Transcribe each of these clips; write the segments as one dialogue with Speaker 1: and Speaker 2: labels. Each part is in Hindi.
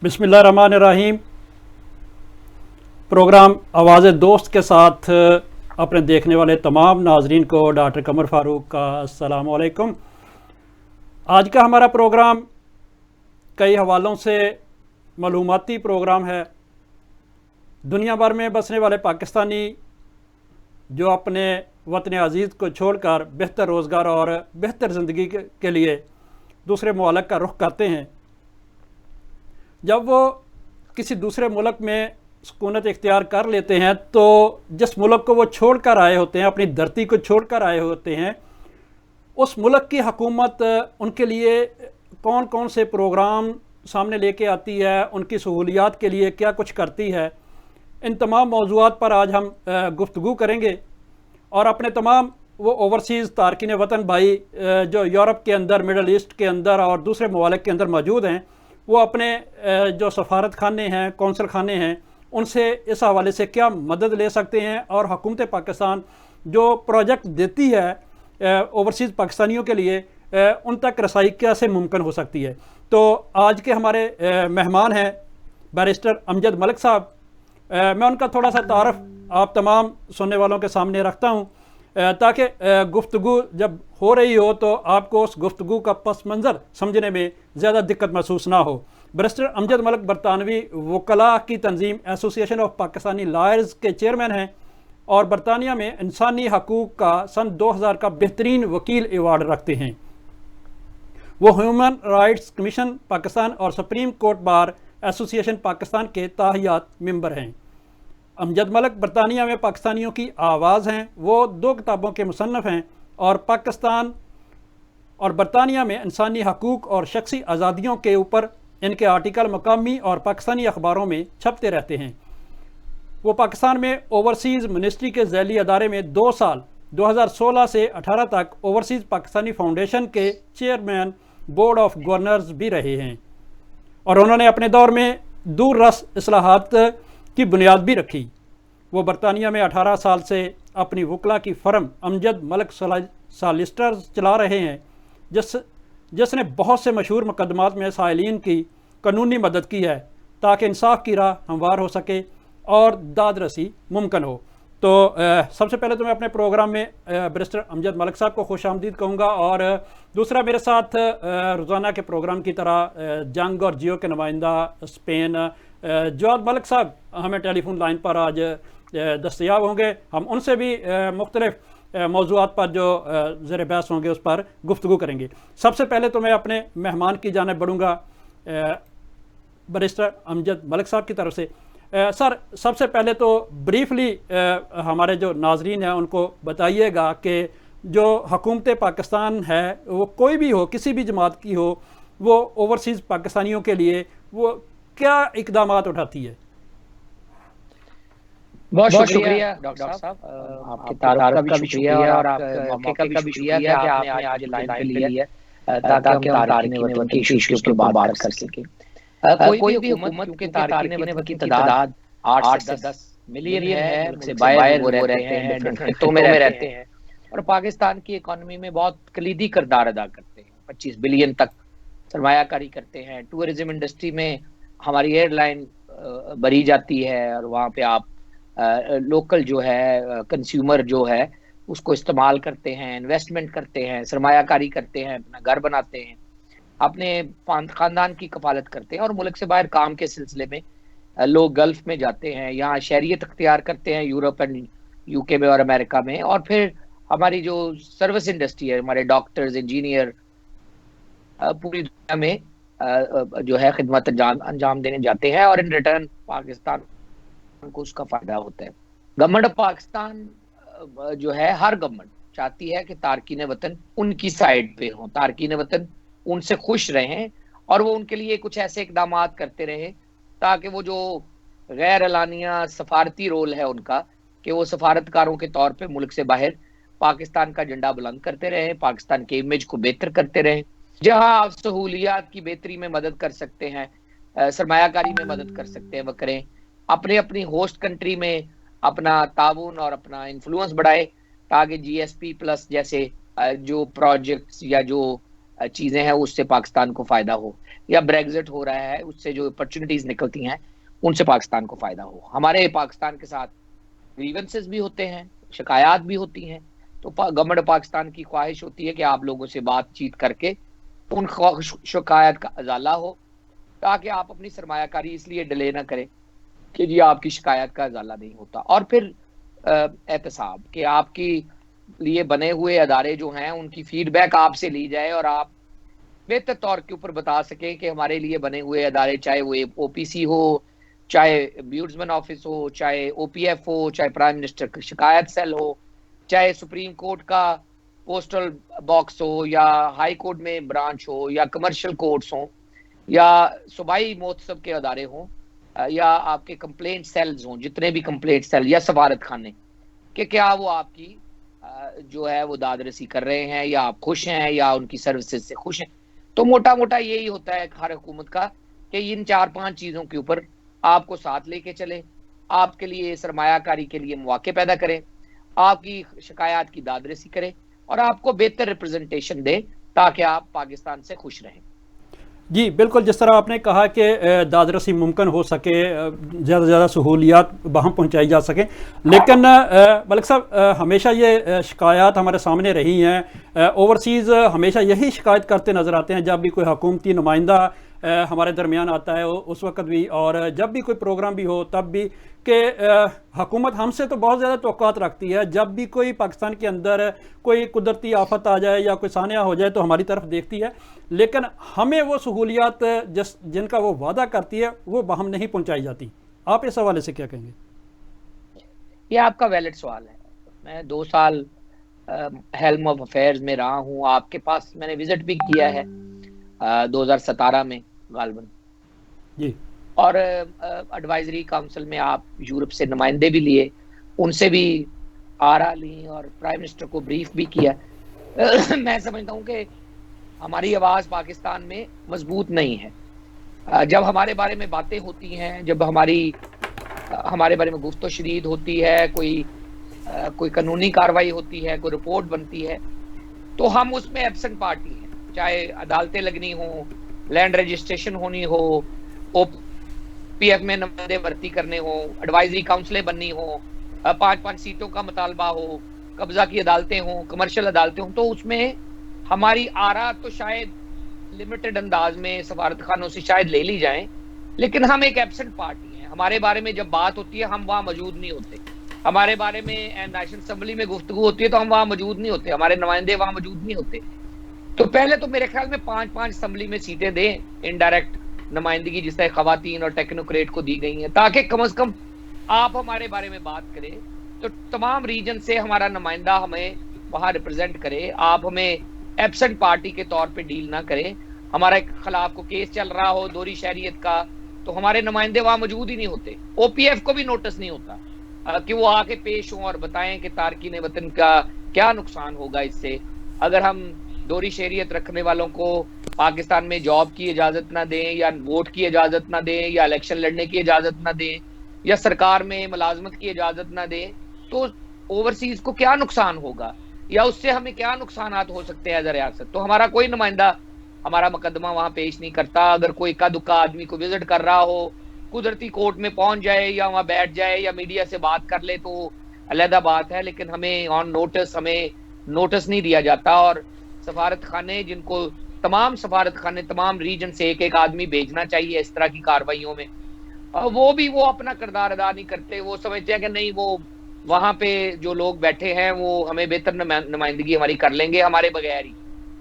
Speaker 1: बिस्मिल्लाहिर्रहमानिर्रहीम। प्रोग्राम आवाज़ दोस्त के साथ अपने देखने वाले तमाम नाजरीन को डॉक्टर कमर फारूक का अस्सलाम वालेकुम। आज का हमारा प्रोग्राम कई हवालों से मालूमाती प्रोग्राम है। दुनिया भर में बसने वाले पाकिस्तानी जो अपने वतन अज़ीज़ को छोड़कर बेहतर रोज़गार और बेहतर ज़िंदगी के लिए दूसरे मुल्क का रुख करते हैं, जब वो किसी दूसरे मुल्क में सुकूनत इख्तियार कर लेते हैं तो जिस मुल्क को वो छोड़ कर आए होते हैं, अपनी धरती को छोड़ कर आए होते हैं, उस मुल्क की हुकूमत उनके लिए कौन कौन से प्रोग्राम सामने लेके आती है, उनकी सहूलियात के लिए क्या कुछ करती है, इन तमाम मौज़ूआत पर आज हम गुफ्तगू करेंगे। और अपने तमाम वो ओवरसीज़ तारकीन वतन भाई जो यूरोप के अंदर, मिडल ईस्ट के अंदर और दूसरे ममालिक के अंदर मौजूद हैं, वो अपने जो सफारत खाने हैं, कौंसल खाने हैं, उनसे इस हवाले से क्या मदद ले सकते हैं और हुकूमत पाकिस्तान जो प्रोजेक्ट देती है ओवरसीज़ पाकिस्तानियों के लिए, उन तक रसाई कैसे मुमकिन हो सकती है। तो आज के हमारे मेहमान हैं बैरिस्टर अमजद मलिक साहब। मैं उनका थोड़ा सा तारफ़ आप तमाम सुनने वालों के सामने रखता हूँ ताकि गुफ्तगू जब हो रही हो तो आपको उस गुफ्तगू का पस मंज़र समझने में ज़्यादा दिक्कत महसूस ना हो। बैरिस्टर अमजद मलिक बरतानवी वकला की तंजीम एसोसिएशन ऑफ पाकिस्तानी लॉयर्स के चेयरमैन हैं और बरतानिया में इंसानी हकूक़ का सन 2000 का बेहतरीन वकील एवार्ड रखते हैं। वो ह्यूमन राइट्स कमीशन पाकिस्तान और supreme court bar association Pakistan के ताहियात मेंबर हैं। अमजद मलिक बरतानिया में पाकिस्तानियों की आवाज़ हैं। वो 2 किताबों के मुसन्नफ़ हैं और पाकिस्तान और बरतानिया में इंसानी हकूक़ और शख्सी आज़ादियों के ऊपर इनके आर्टिकल मकामी और पाकिस्तानी अखबारों में छपते रहते हैं। वो पाकिस्तान में ओवरसीज़ मिनिस्ट्री के ज़ैली अदारे में 2 साल 2016 से 18 तक ओवरसीज़ पाकिस्तानी फाउंडेशन के चेयरमैन बोर्ड ऑफ गवर्नर्स भी रहे हैं और उन्होंने अपने दौर में दूररस इस्लाहात की बुनियाद भी रखी। वो बरतानिया में 18 साल से अपनी वकला की फ़र्म अमजद मलिक सॉलिसिटर्स चला रहे हैं, जिसने बहुत से मशहूर मुकदमात में साइलिन की कानूनी मदद की है ताकि इंसाफ की राह हमवार हो सके और दाद रसी मुमकिन हो। तो सबसे पहले तो मैं अपने प्रोग्राम में बैरिस्टर अमजद मलिक साहब को खुश आमदीद कहूँगा और दूसरा मेरे साथ रोज़ाना के प्रोग्राम की तरह जंग और जियो के नुमाइंदा स्पेन जवाद मलिक साहब हमें टेलीफोन लाइन पर आज दस्तयाब होंगे। हम उनसे भी मुख्तलिफ मौज़ूआत पर जो ज़ेर बहस होंगे उस पर गुफ्तगू करेंगे। सबसे पहले तो मैं अपने मेहमान की जानिब बढ़ूँगा बैरिस्टर अमजद मलिक साहब की तरफ से। सर, सबसे पहले तो ब्रीफली हमारे जो नाजरीन हैं उनको बताइएगा कि जो हुकूमत पाकिस्तान है वो कोई भी हो, किसी भी जमात की हो, वो ओवरसीज़ पाकिस्तानियों के लिए वो क्या इक़दामात उठाती है।
Speaker 2: बहुत शुक्रिया डॉक्टर साहब, आपके तारुफ का भी शुक्रिया और आपके मौके का भी शुक्रिया कि आपने आज लाइन पे लिया ताकि हम तारकीन वतन की इश्यूज़ पे बात कर सकें। कोई भी हुकूमत के तारकीन वतन की तादाद 8 से 10 मिलियन है, मुल्क से बाहर वो रहते हैं, डिफरेंट खित्तों में रहते हैं और पाकिस्तान की इकॉनमी में बहुत कलीदी किरदार अदा करते हैं। 25 बिलियन तक सरमायाकारी करते हैं। टूरिज्म इंडस्ट्री में हमारी एयरलाइन भरी जाती है और वहाँ पे आप लोकल जो है कंज्यूमर जो है उसको इस्तेमाल करते हैं, इन्वेस्टमेंट करते हैं, सरमायाकारी करते हैं, अपना घर बनाते हैं, अपने ख़ानदान की कफालत करते हैं और मुल्क से बाहर काम के सिलसिले में लोग गल्फ़ में जाते हैं, यहाँ शहरियत अख्तियार करते हैं यूरोप एंड यूके में और अमेरिका में। और फिर हमारी जो सर्विस इंडस्ट्री है, हमारे डॉक्टर्स, इंजीनियर पूरी दुनिया में जो है खिदमत अंजाम देने जाते हैं और इन रिटर्न पाकिस्तान को उसका फ़ायदा होता है। गवर्नमेंट ऑफ पाकिस्तान जो है, हर गवर्नमेंट चाहती है कि तारकीन वतन उनकी साइड पे हों, तारकीन वतन उनसे खुश रहें और वो उनके लिए कुछ ऐसे इकदाम करते रहें ताकि वो जो गैर एलानिया सफारती रोल है उनका, कि वो सफारतकारों के तौर पे मुल्क से बाहर पाकिस्तान का झंडा बुलंद करते रहें, पाकिस्तान के इमेज को बेहतर करते रहें। जहां आप सहूलियात की बेहतरी में मदद कर सकते हैं, सरमायाकारी में मदद कर सकते हैं, वह करें। अपने अपनी होस्ट कंट्री में अपना ताउन और अपना इन्फ्लुएंस बढ़ाए ताकि GSP प्लस जैसे जो प्रोजेक्ट्स या जो चीज़ें हैं उससे पाकिस्तान को फ़ायदा हो। या ब्रेग्जिट हो रहा है, उससे जो अपॉर्चुनिटीज निकलती हैं उनसे पाकिस्तान को फायदा हो। हमारे पाकिस्तान के साथ ग्रीवेंसेस भी होते हैं, शिकायत भी होती हैं, तो गवर्नमेंट पाकिस्तान की ख्वाहिश होती है कि आप लोगों से बातचीत करके उन शिकायत का अजाला हो, ताकि आप अपनी सरमायाकारी इसलिए डिले ना करें कि जी आपकी शिकायत का अजाला नहीं होता। और फिर एहतसाब कि आपकी लिए बने हुए अदारे जो हैं उनकी फीडबैक आपसे ली जाए और आप बेहतर तौर के ऊपर बता सकें कि हमारे लिए बने हुए अदारे, चाहे वो ओपीसी हो, चाहे ब्यूड्समैन ऑफिस हो, चाहे ओपीएफ हो, चाहे प्राइम मिनिस्टर शिकायत सेल हो, चाहे सुप्रीम कोर्ट का पोस्टल बॉक्स हो, या हाई कोर्ट में ब्रांच हो, या कमर्शियल कोर्ट्स हो, या सूबाई महोत्सव के अदारे हों, या आपके कंप्लेंट सेल्स हों, जितने भी कंप्लेंट सेल या सफारत खाने, कि क्या वो आपकी जो है वो दादरसी कर रहे हैं, या आप खुश हैं, या उनकी सर्विसेज से खुश हैं। तो मोटा मोटा यही होता है हर हुकूमत का कि इन 4-5 चीज़ों के ऊपर आपको साथ लेके चले, आपके लिए सरमायाकारी के लिए मौके पैदा करें, आपकी शिकायत की दादरसी करें और आपको बेहतर रिप्रेजेंटेशन दे, ताकि आप पाकिस्तान से खुश रहें।
Speaker 1: जी बिल्कुल, जिस तरह आपने कहा कि दादरसी मुमकिन हो सके, ज़्यादा से ज़्यादा सहूलियात वहाँ पहुँचाई जा सकें, लेकिन मलिक साहब हमेशा ये शिकायत हमारे सामने रही हैं। ओवरसीज़ हमेशा यही शिकायत करते नज़र आते हैं, जब भी कोई हुकूमती नुमाइंदा हमारे दरमियान आता है उस वक्त भी, और जब भी कोई प्रोग्राम भी हो तब भी, कि हुकूमत हमसे तो बहुत ज़्यादा तवक्कुआत रखती है। जब भी कोई पाकिस्तान के अंदर कोई कुदरती आफत आ जाए या कोई सानिया हो जाए तो हमारी तरफ देखती है, लेकिन हमें वो सहूलियात जिनका वो वादा करती है वो हम नहीं पहुंचाई जाती। आप इस हवाले से क्या कहेंगे?
Speaker 2: ये आपका वैलिड सवाल है। मैं 2 साल हेल्म ऑफ अफेयर्स में रहा हूँ, आपके पास मैंने विजिट भी किया है 2017 में गालबन
Speaker 1: जी,
Speaker 2: और एडवाइजरी काउंसिल में आप यूरोप से नुमाइंदे भी लिए, उनसे भी आरा ली और प्राइम मिनिस्टर को ब्रीफ भी किया। मैं समझता हूँ कि हमारी आवाज़ पाकिस्तान में मजबूत नहीं है। जब हमारे बारे में बातें होती हैं, जब हमारे बारे में गुफ्तो शरीद होती है, कोई कानूनी कार्रवाई होती है, कोई रिपोर्ट बनती है, तो हम उसमें एब्सेंट पार्टी हैं। चाहे अदालतें लगनी हो, लैंड रजिस्ट्रेशन होनी हो, ओपीएफ में नुमाइंदे भर्ती करने हो, एडवाइजरी काउंसिलें बननी हो, 5-5 सीटों का मुतालबा हो, कब्जा की अदालतें हों, कमर्शियल अदालतें हों, तो उसमें हमारी आरा तो शायद लिमिटेड अंदाज में सफारत खानों से शायद ले ली जाए, लेकिन हम एक एब्सेंट पार्टी हैं। हमारे बारे में जब बात होती है हम वहाँ मौजूद नहीं होते, हमारे बारे में नेशनल असेंबली में गुफ्तगू होती है तो हम वहाँ मौजूद नहीं होते, हमारे नुमाइंदे वहाँ मौजूद नहीं होते। तो पहले तो मेरे ख्याल में 5-5 असेंबली में सीटें दें, इनडायरेक्ट नुमाइंदगी जिस तरह खवातीन और टेक्नोक्रेट को दी गई हैं, ताकि कम से कम आप हमारे बारे में बात करें तो तमाम रीजन से हमारा नुमाइंदा हमें वहाँ रिप्रेजेंट करे। आप हमें एब्सेंट पार्टी के तौर पे डील ना करें। हमारे खिलाफ को केस चल रहा हो दोहरी शहरियत का, तो हमारे नुमाइंदे वहाँ मौजूद ही नहीं होते, ओपीएफ को भी नोटिस नहीं होता कि वो आके पेश हों और बताएं कि तारकीन वतन का क्या नुकसान होगा इससे अगर हम दोहरी शहरियत रखने वालों को पाकिस्तान में जॉब की इजाजत ना दें, या वोट की इजाजत ना दें, या इलेक्शन लड़ने की इजाजत ना दें, या सरकार में मुलाजमत की इजाजत ना दें, तो ओवरसीज को क्या नुकसान होगा, या उससे हमें क्या नुकसान हो सकते हैं एज अ रियासत। तो हमारा कोई नुमाइंदा हमारा मुकदमा वहां पेश नहीं करता। अगर कोई इक्का दुक्का आदमी को विजिट कर रहा हो, कुदरती कोर्ट में पहुंच जाए या वहां बैठ जाए या मीडिया से बात कर ले तो अलहदा बात है, लेकिन हमें ऑन नोटिस हमें नोटिस नहीं दिया जाता। और सफारत खाने, जिनको तमाम सफारत खाने तमाम रीजन से एक एक आदमी भेजना चाहिए इस तरह की कार्रवाइयों में, वो अपना किरदार अदा नहीं करते। वो समझते हैं कि नहीं, वो वहां पे जो लोग बैठे हैं वो हमें बेहतर नुमाइंदगी हमारी कर लेंगे हमारे बगैर ही,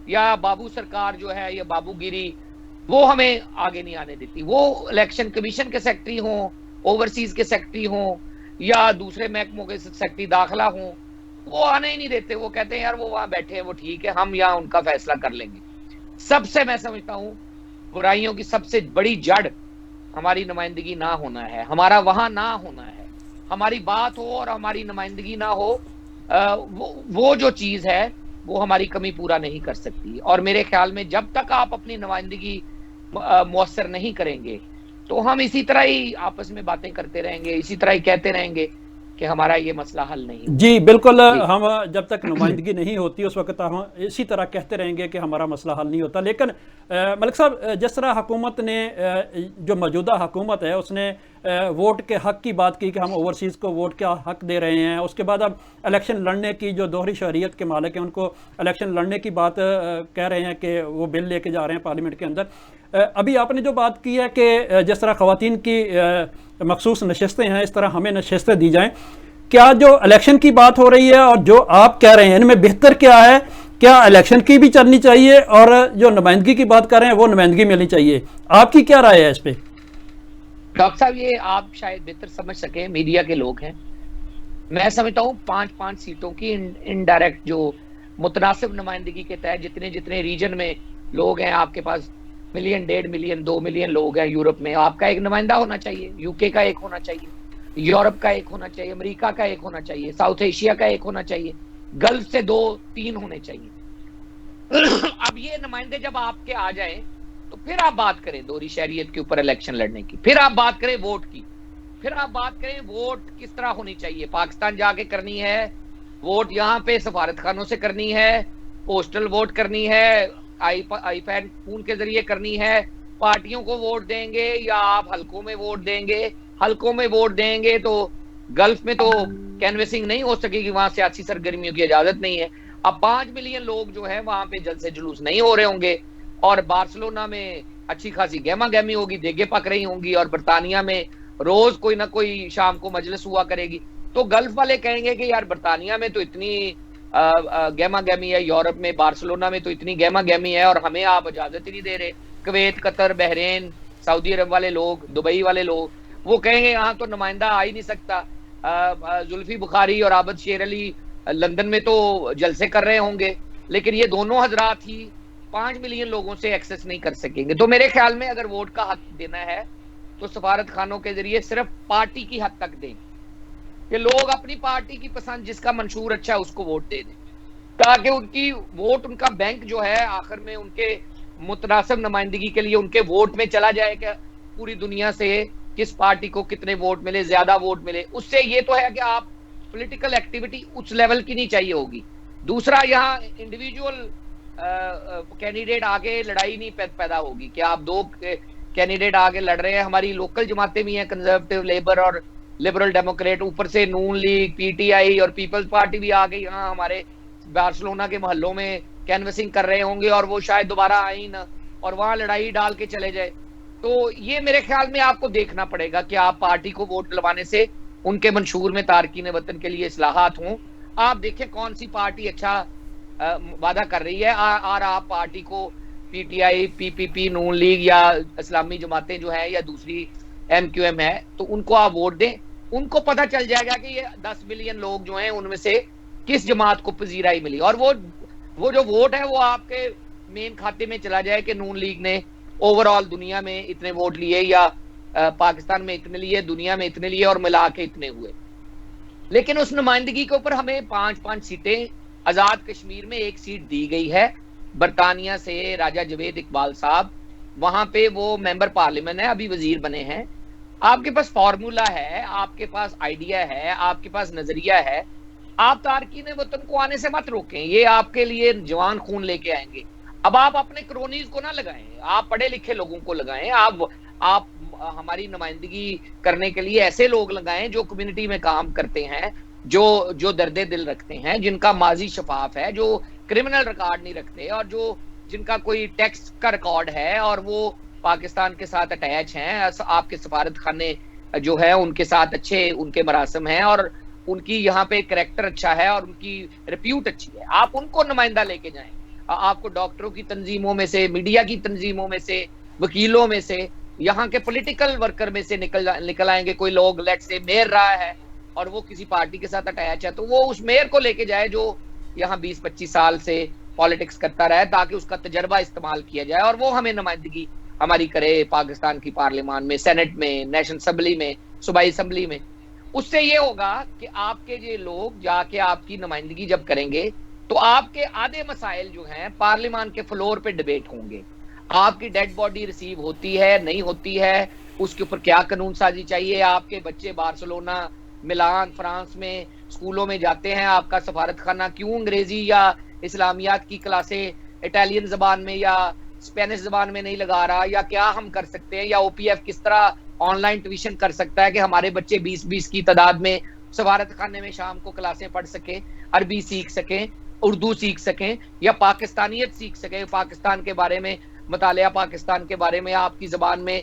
Speaker 2: या बाबू सरकार जो है या बाबूगिरी वो हमें आगे नहीं आने देती। वो इलेक्शन कमीशन के सेक्रेटरी हों, ओवरसीज के सेक्रेटरी हों, या दूसरे महकमों के सेक्रेटरी दाखिला हों, वो आने ही नहीं देते। वो कहते हैं यार वो वहां बैठे हैं, वो ठीक है, हम यहाँ उनका फैसला कर लेंगे। सबसे मैं समझता हूँ बुराइयों की सबसे बड़ी जड़ हमारी नुमाइंदगी ना होना है, हमारा वहां ना होना है। हमारी बात हो और हमारी नुमाइंदगी ना हो, वो जो चीज है वो हमारी कमी पूरा नहीं कर सकती। और मेरे ख्याल में जब तक आप अपनी नुमाइंदगी मुअस्सर नहीं करेंगे तो हम इसी तरह ही आपस में बातें करते रहेंगे, इसी तरह ही कहते रहेंगे कि हमारा ये मसला हल नहीं हुआ।
Speaker 1: जी बिल्कुल, हम जब तक नुमाइंदगी नहीं होती उस वक्त हम इसी तरह कहते रहेंगे कि हमारा मसला हल नहीं होता। लेकिन मलिक साहब, जिस तरह हुकूमत ने जो मौजूदा हुकूमत है उसने वोट के हक़ की बात की कि हम ओवरसीज़ को वोट का हक़ दे रहे हैं, उसके बाद अब इलेक्शन लड़ने की जो दोहरी शहरियत के मालिक हैं उनको इलेक्शन लड़ने की बात कह रहे हैं कि वो बिल लेके जा रहे हैं पार्लियामेंट के अंदर। अभी आपने जो बात की है कि जिस तरह ख़वातीन की मखसूस नशस्तें हैं इस तरह हमें नशस्तें दी जाएँ, क्या जो इलेक्शन की बात हो रही है और जो आप कह रहे हैं इनमें बेहतर क्या है? क्या इलेक्शन की भी चलनी चाहिए और जो नुमाइंदगी की बात कर रहे हैं वो नुमाइंदगी मिलनी चाहिए? आपकी क्या राय है इस पे?
Speaker 2: डॉक्टर साहब, ये आप शायद बेहतर समझ सके, मीडिया के लोग हैं। मैं समझता हूँ 5-5 सीटों की इनडायरेक्ट जो मुतनासिब नुमाइंदगी के तहत जितने जितने रीजन में लोग हैं, आपके पास 1 मिलियन, 1.5 मिलियन, 2 मिलियन लोग हैं यूरोप में, आपका एक नुमाइंदा होना चाहिए, यूके का एक होना चाहिए, यूरोप का एक होना चाहिए, अमेरिका का एक होना चाहिए, साउथ एशिया का एक होना चाहिए, गल्फ से 2-3 होने चाहिए। अब ये नुमाइंदे जब आपके आ जाए तो फिर आप बात करें दोहरी शहरियत के ऊपर इलेक्शन लड़ने की, फिर आप बात करें वोट की, फिर आप बात करें वोट किस तरह होनी चाहिए, पाकिस्तान जाके करनी है वोट, यहाँ पे सफारत खानों से करनी है, पोस्टल वोट करनी है, आईपैड फोन के जरिए करनी है, पार्टियों को वोट देंगे या आप हलकों में वोट देंगे? हलकों में वोट देंगे तो गल्फ में तो कैनवेसिंग नहीं हो सकेगी, वहां सियासी सरगर्मियों की इजाजत नहीं है। अब 5 मिलियन लोग जो है वहां पे जलसे जुलूस नहीं हो रहे होंगे, और बार्सिलोना में अच्छी खासी गहमा गहमी होगी, देगे पक रही होंगी, और बरतानिया में रोज कोई ना कोई शाम को मजलिस हुआ करेगी। तो गल्फ वाले कहेंगे कि यार बरतानिया में तो इतनी गहमा गहमी है, यूरोप में बार्सिलोना में तो इतनी गहमा गहमी है, और हमें आप इजाजत ही नहीं दे रहे। कुवैत, कतर, बहरीन, सऊदी अरब वाले लोग, दुबई वाले लोग, वो कहेंगे यहाँ तो नुमाइंदा आ ही नहीं सकता। जुल्फी बुखारी और आबद शेर अली लंदन में तो जलसे कर रहे होंगे, लेकिन ये दोनों हजरात ही 5 मिलियन लोगों से एक्सेस नहीं कर सकेंगे। तो मेरे ख्याल में अगर वोट का हक देना है तो सफारत खानों के जरिए सिर्फ पार्टी की हद तक दें, कि लोग अपनी पार्टी की पसंद जिसका मंशूर अच्छा है उसको वोट दे दें, ताकि उनकी वोट, उनका बैंक जो है आखिर में उनके मुतनासिब नुमाइंदगी के लिए उनके वोट में चला जाए कि पूरी दुनिया से किस पार्टी को कितने वोट मिले, ज्यादा वोट मिले। उससे ये तो है कि आप पॉलिटिकल एक्टिविटी उस लेवल की नहीं चाहिए होगी। दूसरा, यहाँ इंडिविजुअल कैंडिडेट आगे लड़ाई नहीं पैदा होगी कि आप 2 कैंडिडेट आगे लड़ रहे हैं। हमारी लोकल जमातें भी हैं, कंजर्वेटिव, लेबर और लिबरल डेमोक्रेट, ऊपर से नून लीग, पीटीआई और पीपल्स पार्टी भी आ गई। यहाँ हमारे बार्सिलोना के मोहल्लों में कैनवसिंग कर रहे होंगे, और वो शायद दोबारा आई ना, और वहां लड़ाई डाल के चले जाए। तो ये मेरे ख्याल में आपको देखना पड़ेगा कि आप पार्टी को वोट दिलवाने से उनके मंशूर में तारकीन वतन के लिए इस्लाहात हों। आप देखें कौन सी पार्टी अच्छा वादा कर रही है, और आप पार्टी को पीटीआई, पीपीपी, नून लीग या इस्लामी जमातें जो है या दूसरी एमक्यूएम है, तो उनको आप वोट दें। उनको पता चल जाएगा कि ये 10 मिलियन लोग जो हैं उनमें से किस जमात को पजीराई मिली, और वो जो वोट है वो आपके मेन खाते में चला जाए कि नून लीग ने ओवरऑल दुनिया में इतने वोट लिए, या पाकिस्तान में इतने लिए, दुनिया में इतने लिए, और मिला के इतने हुए। लेकिन उस नुमाइंदगी के ऊपर हमें 5-5 सीटें, आजाद कश्मीर में 1 सीट दी गई है बरतानिया से, राजा जवेद इकबाल साहब, वहां पे वो मेंबर पार्लियामेंट है, अभी वजीर बने हैं। आपके पास फॉर्मूला है, आपके पास आइडिया है, आपके पास नजरिया है, आप तारकीन वतन को आने से मत रोकें, ये आपके लिए जवान खून लेके आएंगे। अब आप अपने क्रोनीज को ना लगाएं, आप पढ़े लिखे लोगों को लगाएं, आप हमारी नुमाइंदगी करने के लिए ऐसे लोग लगाएं जो कम्युनिटी में काम करते हैं, जो दर्दे दिल रखते हैं, जिनका माजी शफाफ है, जो क्रिमिनल रिकॉर्ड नहीं रखते, और जिनका कोई टैक्स का रिकॉर्ड है, और वो पाकिस्तान के साथ अटैच हैं। आपके सफारत खाने जो है उनके साथ अच्छे उनके मरासम हैं, और उनकी यहाँ पे कैरेक्टर अच्छा है, और उनकी रिप्यूट अच्छी है। आप उनको नुमाइंदा लेके जाएं। आपको डॉक्टरों की तंजीमों में से, मीडिया की तंजीमों में से, वकीलों में से, यहाँ के पॉलिटिकल वर्कर में से निकल आएंगे कोई लोग। लेट से मेयर रहा है और वो किसी पार्टी के साथ अटैच है, तो वो उस मेयर को लेके जाए जो यहाँ 20-25 साल से पॉलिटिक्स करता रहा है, ताकि उसका तजर्बा इस्तेमाल किया जाए, और वो हमें नुमाइंदगी हमारी करे पाकिस्तान की पार्लियामान में, सेनेट में, नेशनल असेंबली में, सूबाई असेंबली में। उससे ये होगा कि आपके ये लोग जाके आपकी नुमाइंदगी जब करेंगे तो आपके आधे मसाइल जो हैं पार्लियामान के फ्लोर पे डिबेट होंगे। आपकी डेड बॉडी रिसीव होती है, नहीं होती है, उसके ऊपर क्या कानून साजी चाहिए, आपके बच्चे बार्सिलोना मिलान फ्रांस में स्कूलों में जाते हैं, आपका सफारत खाना क्यों अंग्रेजी या इस्लामियात की क्लासें इटालियन जबान में या स्पेनिश जबान में नहीं लगा रहा, या क्या हम कर सकते हैं, या ओपीएफ किस तरह ऑनलाइन ट्यूशन कर सकता है कि हमारे बच्चे 20-20 की तादाद में सफारत खाने में शाम को क्लासें पढ़ सकें, अरबी सीख सकें, उर्दू सीख सकें, या पाकिस्तानियत सीख सकें, पाकिस्तान के बारे में मुतालिया, पाकिस्तान के बारे में आपकी जबान में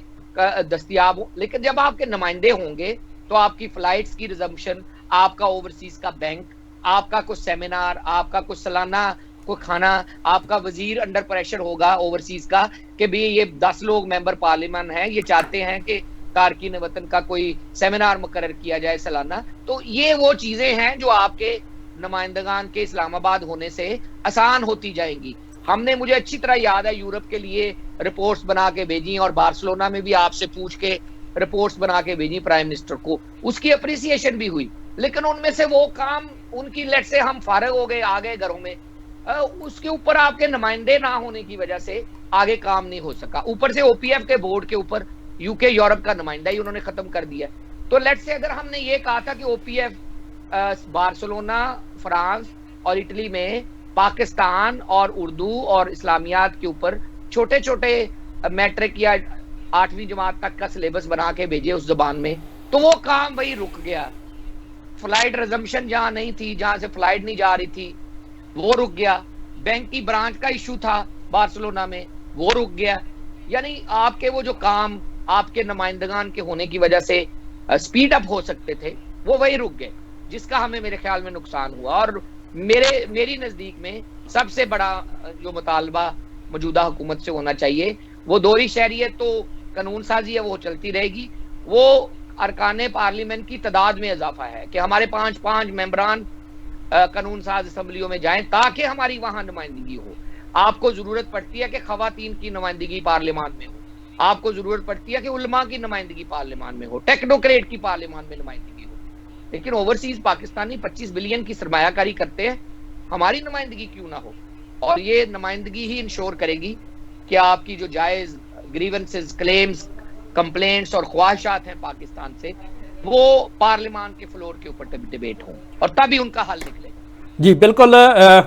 Speaker 2: दस्तयाब हो। लेकिन जब आपके नुमाइंदे होंगे तो आपकी फ्लाइट्स की रिजम्पशन, आपका ओवरसीज का बैंक, आपका कुछ सेमिनार, आपका कुछ सालाना कोई खाना, आपका वजीर अंडर प्रेशर होगा ओवरसीज का कि भी ये 10 लोग मेंबर पार्लियामेंट हैं, ये चाहते हैं कि तारकीन वतन का कोई सेमिनार मुकर्रर किया जाए सालाना। तो ये वो चीजें हैं जो आपके नुमाइंदगान के इस्लामाबाद होने से आसान होती जाएंगी। हमने, मुझे अच्छी तरह याद है, यूरोप के लिए रिपोर्ट्स बना के भेजी और बार्सिलोना में भी आपसे पूछ के रिपोर्ट्स बना के भेजी प्राइम मिनिस्टर को, उसकी अप्रिसिएशन भी हुई। लेकिन उनमें से वो काम, उनकी लेट से हम फारग हो गए, आ गए घरों में, उसके ऊपर आपके नुमाइंदे ना होने की वजह से आगे काम नहीं हो सका। ऊपर से ओपीएफ के बोर्ड के ऊपर यूके यूरोप का नुमाइंदा ही उन्होंने खत्म कर दिया। तो लेट से अगर हमने ये कहा था कि ओपीएफ बार्सिलोना, फ्रांस और इटली में पाकिस्तान और उर्दू और इस्लामियात के ऊपर छोटे छोटे मैट्रिक या 8वीं जमात तक का सिलेबस बना के भेजे उस जबान में, तो वो काम वही रुक गया। फ्लाइट रिजम्पशन जहां नहीं थी, जहां से फ्लाइट नहीं जा रही थी, वो रुक गया। बैंक की ब्रांच का इशू था बार्सिलोना में, वो रुक गया। यानी आपके वो जो काम आपके नुमाइंदगान के होने की वजह से स्पीड अप हो सकते थे, वो वही रुक गए, जिसका हमें मेरे ख्याल में नुकसान हुआ। और मेरी नजदीक में सबसे बड़ा जो मुतालबा मौजूदा हुकूमत से होना चाहिए वो दोहरी शहरियत, तो कानून साजी है वो चलती रहेगी, वो अरकान पार्लियामेंट की तादाद में इजाफा है कि हमारे 5 मेंबरान कानून साज असम्बलियों में जाएं ताकि हमारी वहां नुमाइंदगी हो। आपको जरूरत पड़ती है कि खवातीन की नुमाइंदगी पार्लियामान में हो, आपको जरूरत पड़ती है कि उलमा की नुमाइंदगी पार्लियामान में हो, टेक्नोक्रेट की पार्लियामान में नुमाइंदगी हो। लेकिन ओवरसीज पाकिस्तानी 25 बिलियन की सरमायाकारी करते हैं, हमारी नुमाइंदगी क्यों ना हो? और ये नुमाइंदगी ही इंश्योर करेगी कि आपकी जो जायज ग्रीवेंसेस, क्लेम्स, कंप्लेंट्स और ख्वाहिशात हैं पाकिस्तान से, वो पार्लियामान के फ्लोर के ऊपर डिबेट हों और तभी उनका हल निकलेगा।
Speaker 1: जी बिल्कुल,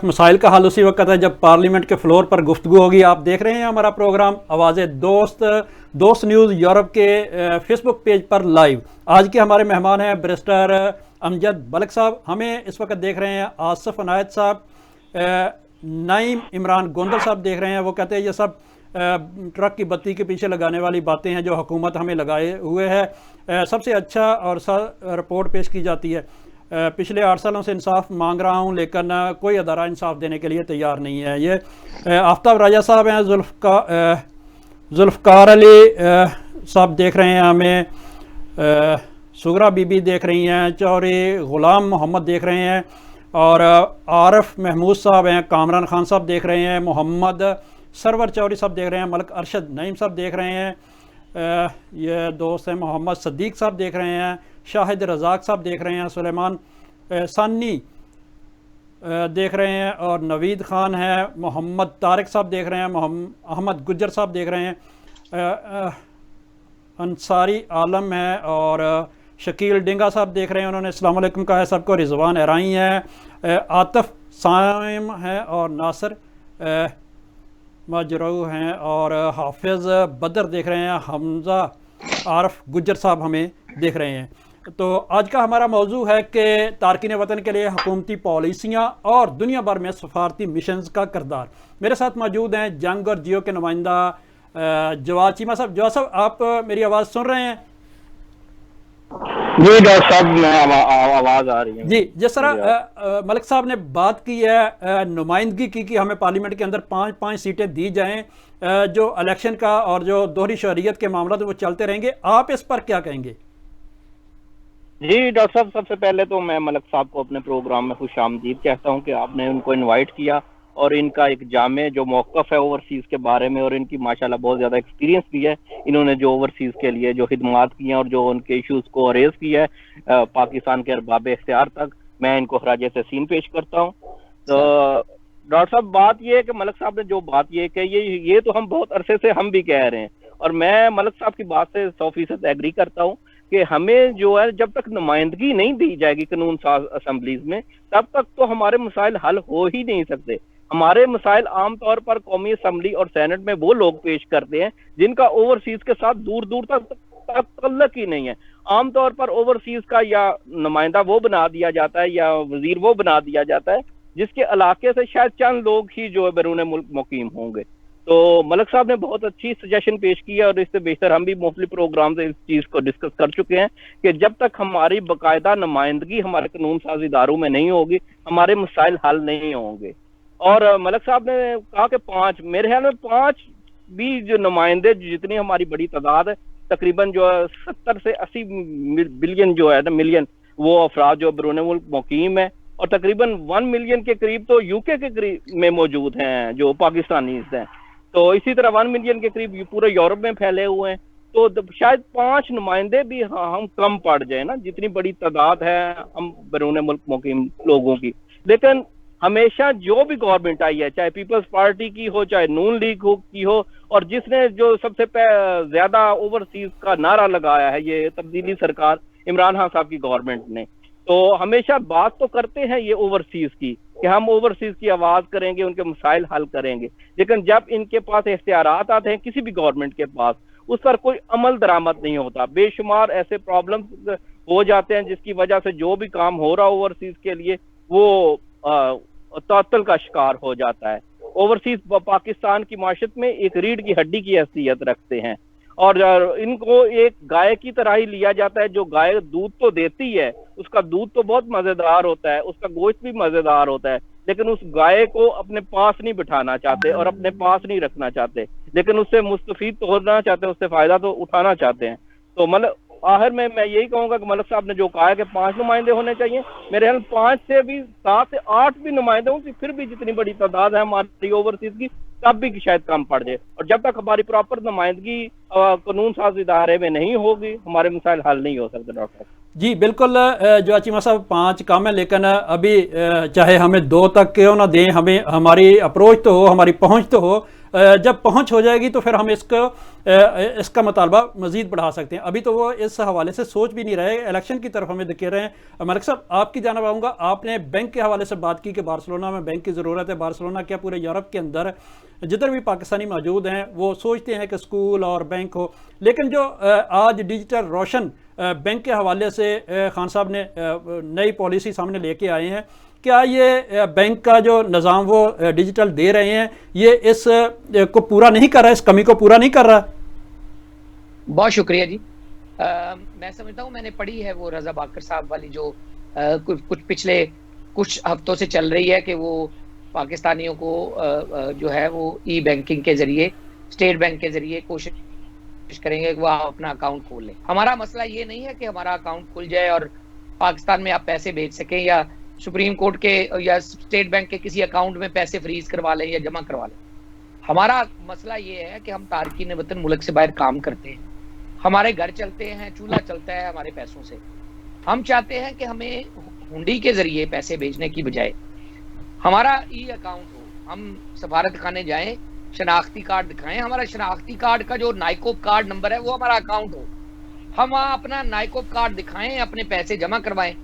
Speaker 1: मसाइल का हल उसी वक्त है जब पार्लियामेंट के फ्लोर पर गुफ्तगू होगी। आप देख रहे हैं हमारा प्रोग्राम आवाज़े दोस्त न्यूज़ यूरोप के फेसबुक पेज पर लाइव। आज के हमारे मेहमान हैं बैरिस्टर अमजद बलक साहब, हमें इस वक्त देख रहे हैं आसिफ अनायत साहब, नईम इमरान गोंदल साहब देख रहे हैं। वो कहते हैं ये सब ट्रक की बत्ती के पीछे लगाने वाली बातें हैं जो हुकूमत हमें लगाए हुए है। सबसे अच्छा और रिपोर्ट पेश की जाती है। पिछले 8 सालों से इंसाफ मांग रहा हूं लेकिन कोई अदारा इंसाफ देने के लिए तैयार नहीं है। ये आफ्ताब राजा साहब हैं, जुल्फ़कार अली साहब देख रहे हैं हमें, सुगरा बीबी देख रही हैं, चौधरी ग़ुलाम मोहम्मद देख रहे हैं, और आरिफ महमूद साहब हैं, कामरान खान साहब देख रहे हैं, मोहम्मद सरवर चौधरी साहब देख रहे हैं, मलक अरशद नईम साहब देख रहे हैं, ये दोस्त हैं मोहम्मद सदीक साहब देख रहे हैं, शाहिद रज़ाक साहब देख रहे हैं, सुलेमान सानी देख रहे हैं, और नवीद ख़ान है, मोहम्मद तारिक साहब देख रहे हैं, अहमद गुज्जर साहब देख रहे हैं, अंसारी आलम है, और शकील डिंगा साहब देख रहे हैं, उन्होंने अस्सलाम वालेकुम कहा है सबको। रिजवान एराई है, आतिफ साइम है, और नासिर मजरू हैं, और हाफिज़ बदर देख रहे हैं, हमज़ा आरफ गुज्जर साहब हमें देख रहे हैं। तो आज का हमारा मौजू है कि तारकीन वतन के लिए हुकूमती पॉलिसियाँ और दुनिया भर में सफारती मिशंस का किरदार। मेरे साथ मौजूद हैं जंग और जियो के नुमाइंदा जवाद चीमा साहब। जवाद साहब, आप मेरी आवाज़ सुन रहे हैं?
Speaker 3: जी डॉक्टर साहब, मैं आवाज़ आ रही है
Speaker 1: जी। जिस तरह मलिक साहब ने बात की है नुमाइंदगी की कि हमें पार्लियामेंट के अंदर 5-5 सीटें दी जाएं, जो इलेक्शन का और जो दोहरी शहरियत के मामला तो वो चलते रहेंगे, आप इस पर क्या कहेंगे?
Speaker 3: जी डॉक्टर साहब, सबसे पहले तो मैं मलिक साहब को अपने प्रोग्राम में खुशामदीद कहता हूं कि आपने उनको इनवाइट किया और इनका एक जामे जो मौक़िफ़ है ओवरसीज़ के बारे में, और इनकी माशाल्लाह बहुत ज़्यादा एक्सपीरियंस भी है। इन्होंने जो ओवरसीज़ के लिए जो खिदमात की हैं और जो उनके इश्यूज़ को रेज़ किया है पाकिस्तान के अरबाब इख्तियार तक, मैं इनको खराज तहसीन पेश करता हूँ। तो डॉक्टर साहब, बात ये है कि मलिक साहब ने जो बात ये कही, ये तो हम बहुत अरसे से हम भी कह रहे हैं, और मैं मलिक साहब की बात से 100% एग्री करता हूँ कि हमें जो है जब तक नुमाइंदगी नहीं दी जाएगी कानून साज असेंबलीज में, तब तक तो हमारे मसाइल हल हो ही नहीं सकते। हमारे मसाइल आमतौर पर कौमी असेंबली और सेनेट में वो लोग पेश करते हैं जिनका ओवरसीज के साथ दूर दूर तक तल्लुक ही नहीं है। आमतौर पर ओवरसीज का या नुमाइंदा वो बना दिया जाता है या वजीर वो बना दिया जाता है जिसके इलाके से शायद चंद लोग ही जो है बैरून मुल्क मुकीम होंगे। तो मलिक साहब ने बहुत अच्छी सजेशन पेश की है और इससे बेहतर हम भी मुख्तलिफ प्रोग्राम से इस चीज को डिस्कस कर चुके हैं कि जब तक हमारी बाकायदा नुमाइंदगी हमारे कानून साज इदारों में नहीं होगी, हमारे मसाइल हल नहीं होंगे। और मलिक साहब ने कहा कि 5, मेरे ख्याल में 5 भी जो नुमाइंदे, जितनी हमारी बड़ी तादाद है, तकरीबन जो है 70 से 80 बिलियन जो है ना मिलियन, वो अफराद जो बैरून मुल्क मुकीम है, और तकरीबन 1 मिलियन के करीब तो यूके के करीब में मौजूद हैं जो पाकिस्तानी हैं। तो इसी तरह 1 मिलियन के करीब पूरे यूरोप में फैले हुए हैं। तो शायद 5 नुमाइंदे भी हम कम पड़ जाए ना, जितनी बड़ी तादाद है हम बैरून मुल्क मुकीम लोगों की। लेकिन हमेशा जो भी गवर्नमेंट आई है, चाहे पीपल्स पार्टी की हो, चाहे नून लीग की हो, और जिसने जो सबसे ज्यादा ओवरसीज का नारा लगाया है, ये तब्दीली सरकार इमरान खान साहब की गवर्नमेंट ने, तो हमेशा बात तो करते हैं ये ओवरसीज की कि हम ओवरसीज की आवाज करेंगे, उनके मसाइल हल करेंगे। लेकिन जब इनके पास इख्तियारात आते हैं किसी भी गवर्नमेंट के पास, उस पर कोई अमल दरामद नहीं होता। बेशुमार ऐसे प्रॉब्लम्स हो जाते हैं जिसकी वजह से जो भी काम हो रहा ओवरसीज के लिए वो तातल का शिकार हो जाता है। ओवरसीज पाकिस्तान की माशत में एक रीढ़ की हड्डी की हैसियत रखते हैं और इनको एक गाय की तरह ही लिया जाता है। जो गाय दूध तो देती है, उसका दूध तो बहुत मजेदार होता है, उसका गोश्त भी मजेदार होता है, लेकिन उस गाय को अपने पास नहीं बिठाना चाहते और अपने पास नहीं रखना चाहते, लेकिन उससे मुस्तफीद तो होना चाहते हैं, उससे फायदा तो उठाना चाहते हैं। तो मतलब आखिर में मैं यही कहूंगा कि मलिक साहब ने जो कहा है कि 5 नुमाइंदे होने चाहिए, मेरे ख्याल 5 से भी 7 से 8 भी नुमाइंदे हों, फिर भी जितनी बड़ी तादाद है हमारी ओवरसीज की, तब भी शायद कम पड़ जाए। और जब तक हमारी प्रॉपर नुमाइंदगी कानून साज इदारे में नहीं होगी, हमारे मसाइल हल नहीं हो सकते। डॉक्टर
Speaker 1: जी बिल्कुल, जो चीमा साहब 5 कम है, लेकिन अभी चाहे हमें 2 तक क्यों ना दें, हमें हमारी अप्रोच तो हो, हमारी पहुंच तो हो। जब पहुंच हो जाएगी तो फिर हम इसका मुतालबा मज़ीद बढ़ा सकते हैं। अभी तो वो इस हवाले से सोच भी नहीं रहे, इलेक्शन की तरफ हमें दिखे रहे हैं। मलिक साहब, आपकी जानब आऊँगा। आपने बैंक के हवाले से बात की कि बार्सिलोना में बैंक की ज़रूरत है। बार्सिलोना क्या, पूरे यूरोप के अंदर जिधर भी पाकिस्तानी मौजूद हैं वो सोचते हैं कि स्कूल और बैंक हो, लेकिन जो आज डिजिटल रोशन बैंक के हवाले से खान साहब ने नई पॉलिसी सामने लेके आए हैं, क्या ये बैंक का जो निज़ाम वो डिजिटल दे रहे हैं, ये इस को पूरा नहीं कर रहा, इस कमी को पूरा नहीं कर रहा?
Speaker 2: बहुत शुक्रिया जी। मैं समझता हूँ, मैंने पढ़ी है वो रजा बाकर साहब वाली जो कुछ पिछले कुछ हफ्तों से चल रही है कि वो पाकिस्तानियों को जो है वो ई बैंकिंग के जरिए, स्टेट बैंक के जरिए कोशिश करेंगे कि वो अपना अकाउंट खोल लें। हमारा मसला ये नहीं है कि हमारा अकाउंट खुल जाए और पाकिस्तान में आप पैसे भेज सकें, या सुप्रीम कोर्ट के या स्टेट बैंक के किसी अकाउंट में पैसे फ्रीज करवा लें या जमा करवा लें। हमारा मसला ये है कि हम तारकीन वतन मुल्क से बाहर काम करते हैं, हमारे घर चलते हैं, चूल्हा चलता है हमारे पैसों से। हम चाहते हैं कि हमें हुंडी के जरिए पैसे भेजने की बजाय हमारा ई अकाउंट हो। हम सफारत खाने जाएं, शनाख्ती कार्ड दिखाएं, हमारा शनाख्ती कार्ड का जो नाइकोप कार्ड नंबर है वो हमारा अकाउंट हो। हम वहाँ अपना नाइकोप कार्ड दिखाएं, अपने पैसे जमा करवाएं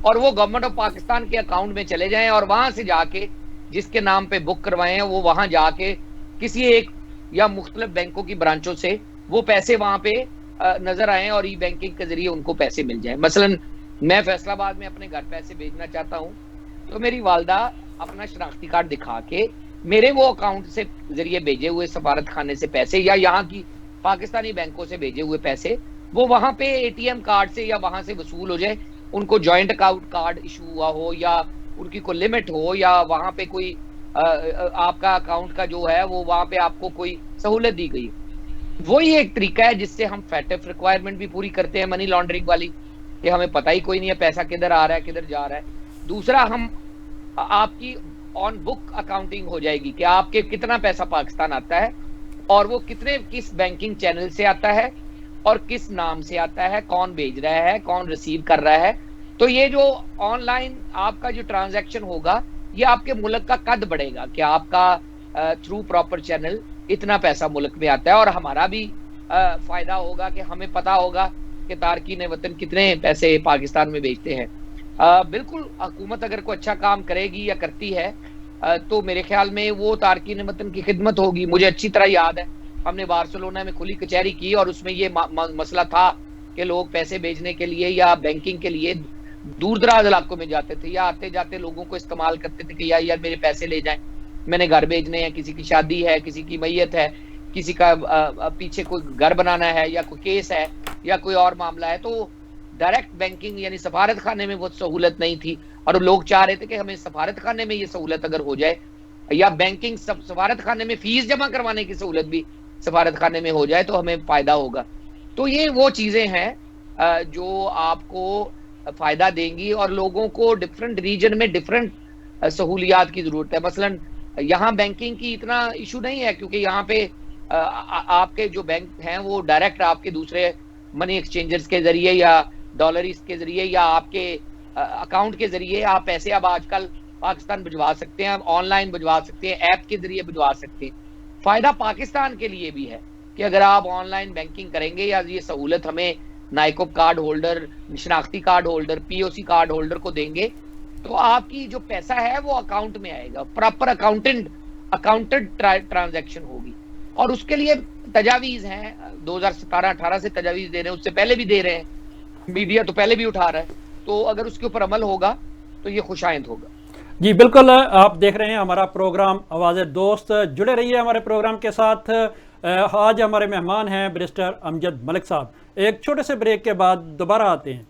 Speaker 2: और वो गवर्नमेंट ऑफ पाकिस्तान के अकाउंट में चले जाएं, और वहां से जाके जिसके नाम पे बुक करवाए हैं वो वहां जाके किसी एक या मुख्तलिफ बैंकों की ब्रांचों से वो पैसे वहां पे नजर आए और ई बैंकिंग के जरिए उनको पैसे मिल जाए। मसलन मैं फैसलाबाद में अपने घर पैसे भेजना चाहता हूँ, तो मेरी वालदा अपना शनाख्ती कार्ड दिखा के मेरे वो अकाउंट से जरिए भेजे हुए सफारत खाने से पैसे या यहाँ की पाकिस्तानी बैंकों से भेजे हुए पैसे वो वहां पे एटीएम कार्ड से या वहां से वसूल हो जाए। उनको जॉइंट अकाउंट कार्ड इशू हुआ हो या उनकी कोई लिमिट हो या वहां पे कोई आपका अकाउंट का जो है वो वहां पे आपको कोई सहूलत दी गई। वही एक तरीका है जिससे हम फैटफ रिक्वायरमेंट भी पूरी करते हैं, मनी लॉन्ड्रिंग वाली, कि हमें पता ही कोई नहीं है पैसा किधर आ रहा है किधर जा रहा है। दूसरा, हम आपकी ऑन बुक अकाउंटिंग हो जाएगी कि आपके कितना पैसा पाकिस्तान आता है और वो किस बैंकिंग चैनल से आता है और किस नाम से आता है, कौन भेज रहा है, कौन रिसीव कर रहा है। तो ये जो ऑनलाइन आपका जो ट्रांजैक्शन होगा ये आपके मुल्क का कद बढ़ेगा कि आपका थ्रू प्रॉपर चैनल इतना पैसा मुल्क में आता है, और हमारा भी फायदा होगा कि हमें पता होगा कि तारकीन वतन कितने पैसे पाकिस्तान में भेजते हैं। बिल्कुल हुकूमत अगर कोई अच्छा काम करेगी या करती है तो मेरे ख्याल में वो तारकीन वतन की खिदमत होगी। मुझे अच्छी तरह याद है हमने बार्सिलोना में खुली कचहरी की और उसमें ये मसला था कि लोग पैसे भेजने के लिए या बैंकिंग के लिए दूर दराज इलाकों में जाते थे या आते जाते लोगों को इस्तेमाल करते थे कि यार मेरे पैसे ले जाएं, मैंने घर भेजने हैं, किसी की शादी है, किसी की मैयत है, किसी का पीछे कोई घर बनाना है या कोई केस है या कोई और मामला है। तो डायरेक्ट बैंकिंग यानी सफारत खाने में वो सहूलत नहीं थी और लोग चाह रहे थे कि हमें सफारत खाने में ये सहूलत अगर हो जाए या बैंकिंग सफारत खाने में फीस जमा करवाने की सहूलत भी सफारत खाने में हो जाए तो हमें फायदा होगा। तो ये वो चीजें हैं जो आपको फायदा देंगी और लोगों को डिफरेंट रीजन में डिफरेंट सहूलियात की जरूरत है। मसलन यहाँ बैंकिंग की इतना इशू नहीं है क्योंकि यहाँ पे आपके जो बैंक हैं वो डायरेक्ट आपके दूसरे मनी एक्सचेंजर्स के जरिए या डॉलरीज के जरिए या आपके अकाउंट के जरिए आप पैसे अब आजकल पाकिस्तान भिजवा सकते हैं, ऑनलाइन भिजवा सकते हैं, ऐप के जरिए भिजवा सकते हैं। फायदा पाकिस्तान के लिए भी है कि अगर आप ऑनलाइन बैंकिंग करेंगे या ये सहूलत हमें नाइकोब कार्ड होल्डर, शनाख्ती card holder, POC card holder को देंगे तो आपकी जो पैसा है वो अकाउंट में आएगा, प्रॉपर अकाउंटेड ट्रांजैक्शन होगी। और उसके लिए तजावीज हैं, 2017-18 से तजावीज दे रहे हैं, उससे पहले भी दे रहे हैं, मीडिया तो पहले भी उठा रहा है। तो अगर उसके ऊपर अमल होगा तो ये खुशाइंद होगा।
Speaker 1: जी बिल्कुल, आप देख रहे हैं हमारा प्रोग्राम आवाज़ दोस्त। जुड़े रहिए हमारे प्रोग्राम के साथ। आज हमारे मेहमान हैं बैरिस्टर अमजद मलिक साहब। एक छोटे से ब्रेक के बाद दोबारा आते हैं।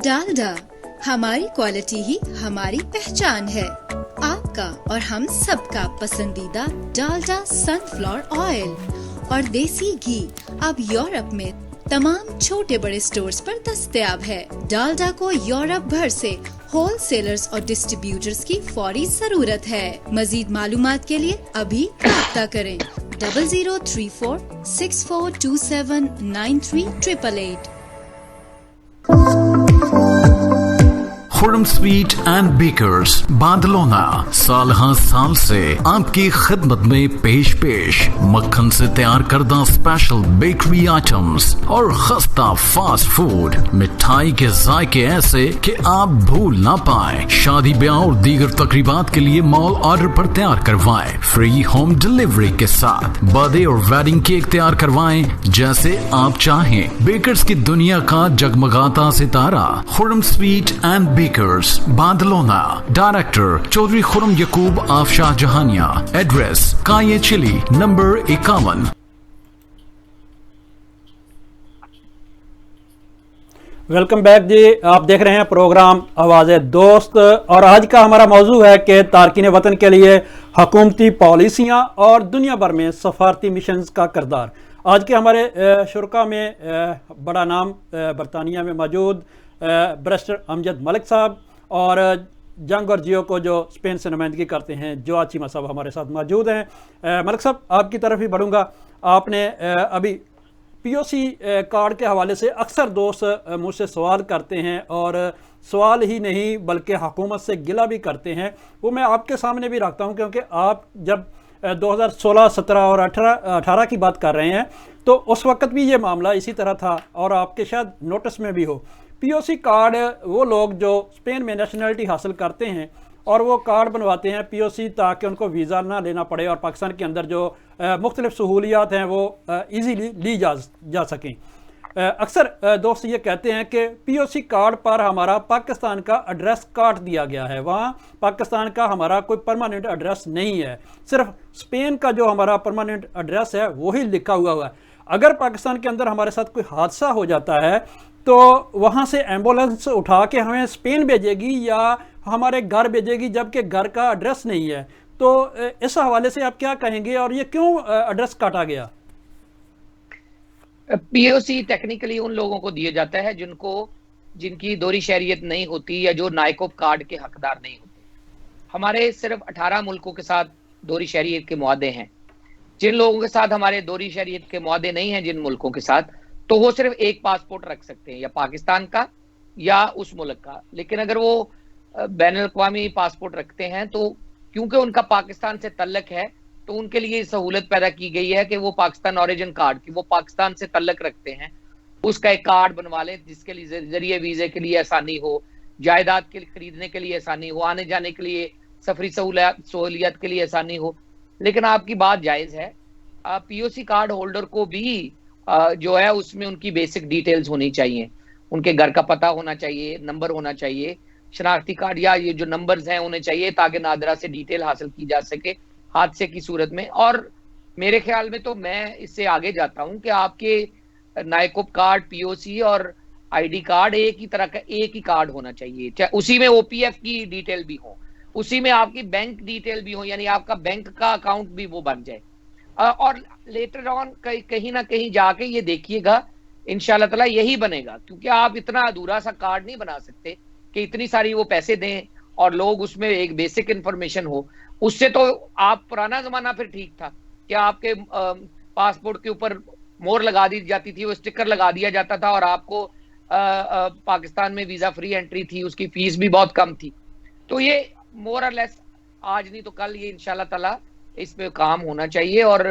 Speaker 4: डालडा, हमारी क्वालिटी ही हमारी पहचान है। आपका और हम सबका पसंदीदा डालडा सनफ्लावर ऑयल और देसी घी अब यूरोप में तमाम छोटे बड़े स्टोर्स पर दस्तयाब है। डालडा को यूरोप भर से होलसेलर्स और डिस्ट्रीब्यूटर्स की फौरी जरूरत है। मजीद मालूमात के लिए अभी राब्ता करें 003464279388।
Speaker 5: खुर्रम स्वीट एंड बेकर्स बादलोना साल हर साल से आपकी खिदमत में पेश मक्खन से तैयार करदा स्पेशल बेकरी आइटम्स और खस्ता फास्ट फूड, मिठाई के जायके ऐसे कि आप भूल ना पाए। शादी ब्याह और दीगर तकरीबात के लिए मॉल ऑर्डर पर तैयार करवाएं, फ्री होम डिलीवरी के साथ। बर्थडे और वेडिंग केक तैयार करवाएं जैसे आप चाहें। बेकर्स की दुनिया का जगमगाता सितारा खुर्रम स्वीट एंड बादलोना। डायरेक्टर चौधरी खुर्रम यकूब आफशाह जहानिया। एड्रेस काये चिली नंबर 51।
Speaker 1: वेलकम बैक जी, आप देख रहे हैं प्रोग्राम आवाज़ दोस्त और आज का हमारा मौजू है कि तारकीन वतन के लिए हुकूमती पॉलिसियाँ और दुनिया भर में सफारती मिशंस का किरदार। आज के हमारे शुरका में बड़ा नाम बरतानिया में मौजूद बैरिस्टर अमजद मलिक साहब और जंग और जियो को जो स्पेन से नुमाइंदगी करते हैं जो चीमा साहब हमारे साथ मौजूद हैं। मलिक साहब, आपकी तरफ ही बढ़ूँगा। आपने अभी पीओसी कार्ड के हवाले से अक्सर दोस्त मुझसे सवाल करते हैं और सवाल ही नहीं बल्कि हुकूमत से गिला भी करते हैं। वो मैं आपके सामने भी रखता हूँ क्योंकि आप जब 2016, 17 और 18 की बात कर रहे हैं तो उस वक्त भी ये मामला इसी तरह था और आपके शायद नोटिस में भी हो। पीओसी कार्ड वो लोग जो स्पेन में नेशनलिटी हासिल करते हैं और वो कार्ड बनवाते हैं पीओसी ताकि उनको वीज़ा ना लेना पड़े और पाकिस्तान के अंदर जो मुख्तलिफ सहूलियात हैं वो ईज़ीली ली जा सकें। अक्सर दोस्त ये कहते हैं कि पीओसी कार्ड पर हमारा पाकिस्तान का एड्रेस काट दिया गया है, वहाँ पाकिस्तान का हमारा कोई परमानेंट एड्रेस नहीं है, सिर्फ स्पेन का जो हमारा परमानेंट एड्रेस है वही लिखा हुआ है। अगर पाकिस्तान के अंदर हमारे साथ कोई हादसा हो जाता है तो वहाँ से एम्बुलेंस उठा के हमें स्पेन भेजेगी या हमारे घर भेजेगी जबकि घर का एड्रेस नहीं है। तो इस हवाले से आप क्या कहेंगे और ये क्यों एड्रेस काटा गया?
Speaker 2: पीओसी टेक्निकली उन लोगों को दिया जाता है जिनकी दोहरी शहरियत नहीं होती या जो नाइकोब कार्ड के हकदार नहीं होते। हमारे सिर्फ 18 मुल्कों के साथ दोहरी शहरियत के मुआदे हैं। जिन लोगों के साथ हमारे दोहरी शहरियत के मुआदे नहीं हैं, जिन मुल्कों के साथ, तो वो सिर्फ एक पासपोर्ट रख सकते हैं, या पाकिस्तान का या उस मुल्क का। लेकिन अगर वो बैन अल-अक़वामी पासपोर्ट रखते हैं, तो क्योंकि उनका पाकिस्तान से तल्लक है तो उनके लिए सहूलत पैदा की गई है कि वो पाकिस्तान ओरिजिन कार्ड की, वो पाकिस्तान से तल्लक रखते हैं, उसका एक कार्ड बनवा लें जिसके लिए जरिए वीजे के लिए आसानी हो, जायदाद के खरीदने के लिए आसानी हो, आने जाने के लिए सफरी सहूलियत के लिए आसानी हो। लेकिन आपकी बात जायज़ है, पीओसी कार्ड होल्डर को भी जो है उसमें उनकी बेसिक डिटेल्स होनी चाहिए, उनके घर का पता होना चाहिए, नंबर होना चाहिए, शनाख्ती कार्ड या ये जो नंबर्स हैं उन्हें चाहिए, ताकि नादरा से डिटेल हासिल की जा सके हादसे की सूरत में। और मेरे ख्याल में तो मैं इससे आगे जाता हूं कि आपके नायकुब कार्ड, पीओसी और आईडी कार्ड एक ही तरह का एक ही कार्ड होना चाहिए, चाहे उसी में ओपीएफ की डिटेल भी हो, उसी में आपकी बैंक डिटेल भी हो, यानी आपका बैंक का अकाउंट भी वो बन जाए। और लेटर ऑन कहीं ना कहीं जाके ये देखिएगा इंशाल्लाह ताला यही बनेगा, क्योंकि आप इतना अधूरा सा कार्ड नहीं बना सकते कि इतनी सारी वो पैसे दें और लोग उसमें एक बेसिक इंफॉर्मेशन हो। उससे तो आप पुराना जमाना फिर ठीक था कि आपके पासपोर्ट के ऊपर मोहर लगा दी जाती थी, वो स्टिकर लगा दिया जाता था और आपको पाकिस्तान में वीजा फ्री एंट्री थी, उसकी फीस भी बहुत कम थी। तो ये मोर और लेस आज नहीं तो कल ये इंशाल्लाह ताला इस पे काम होना चाहिए। और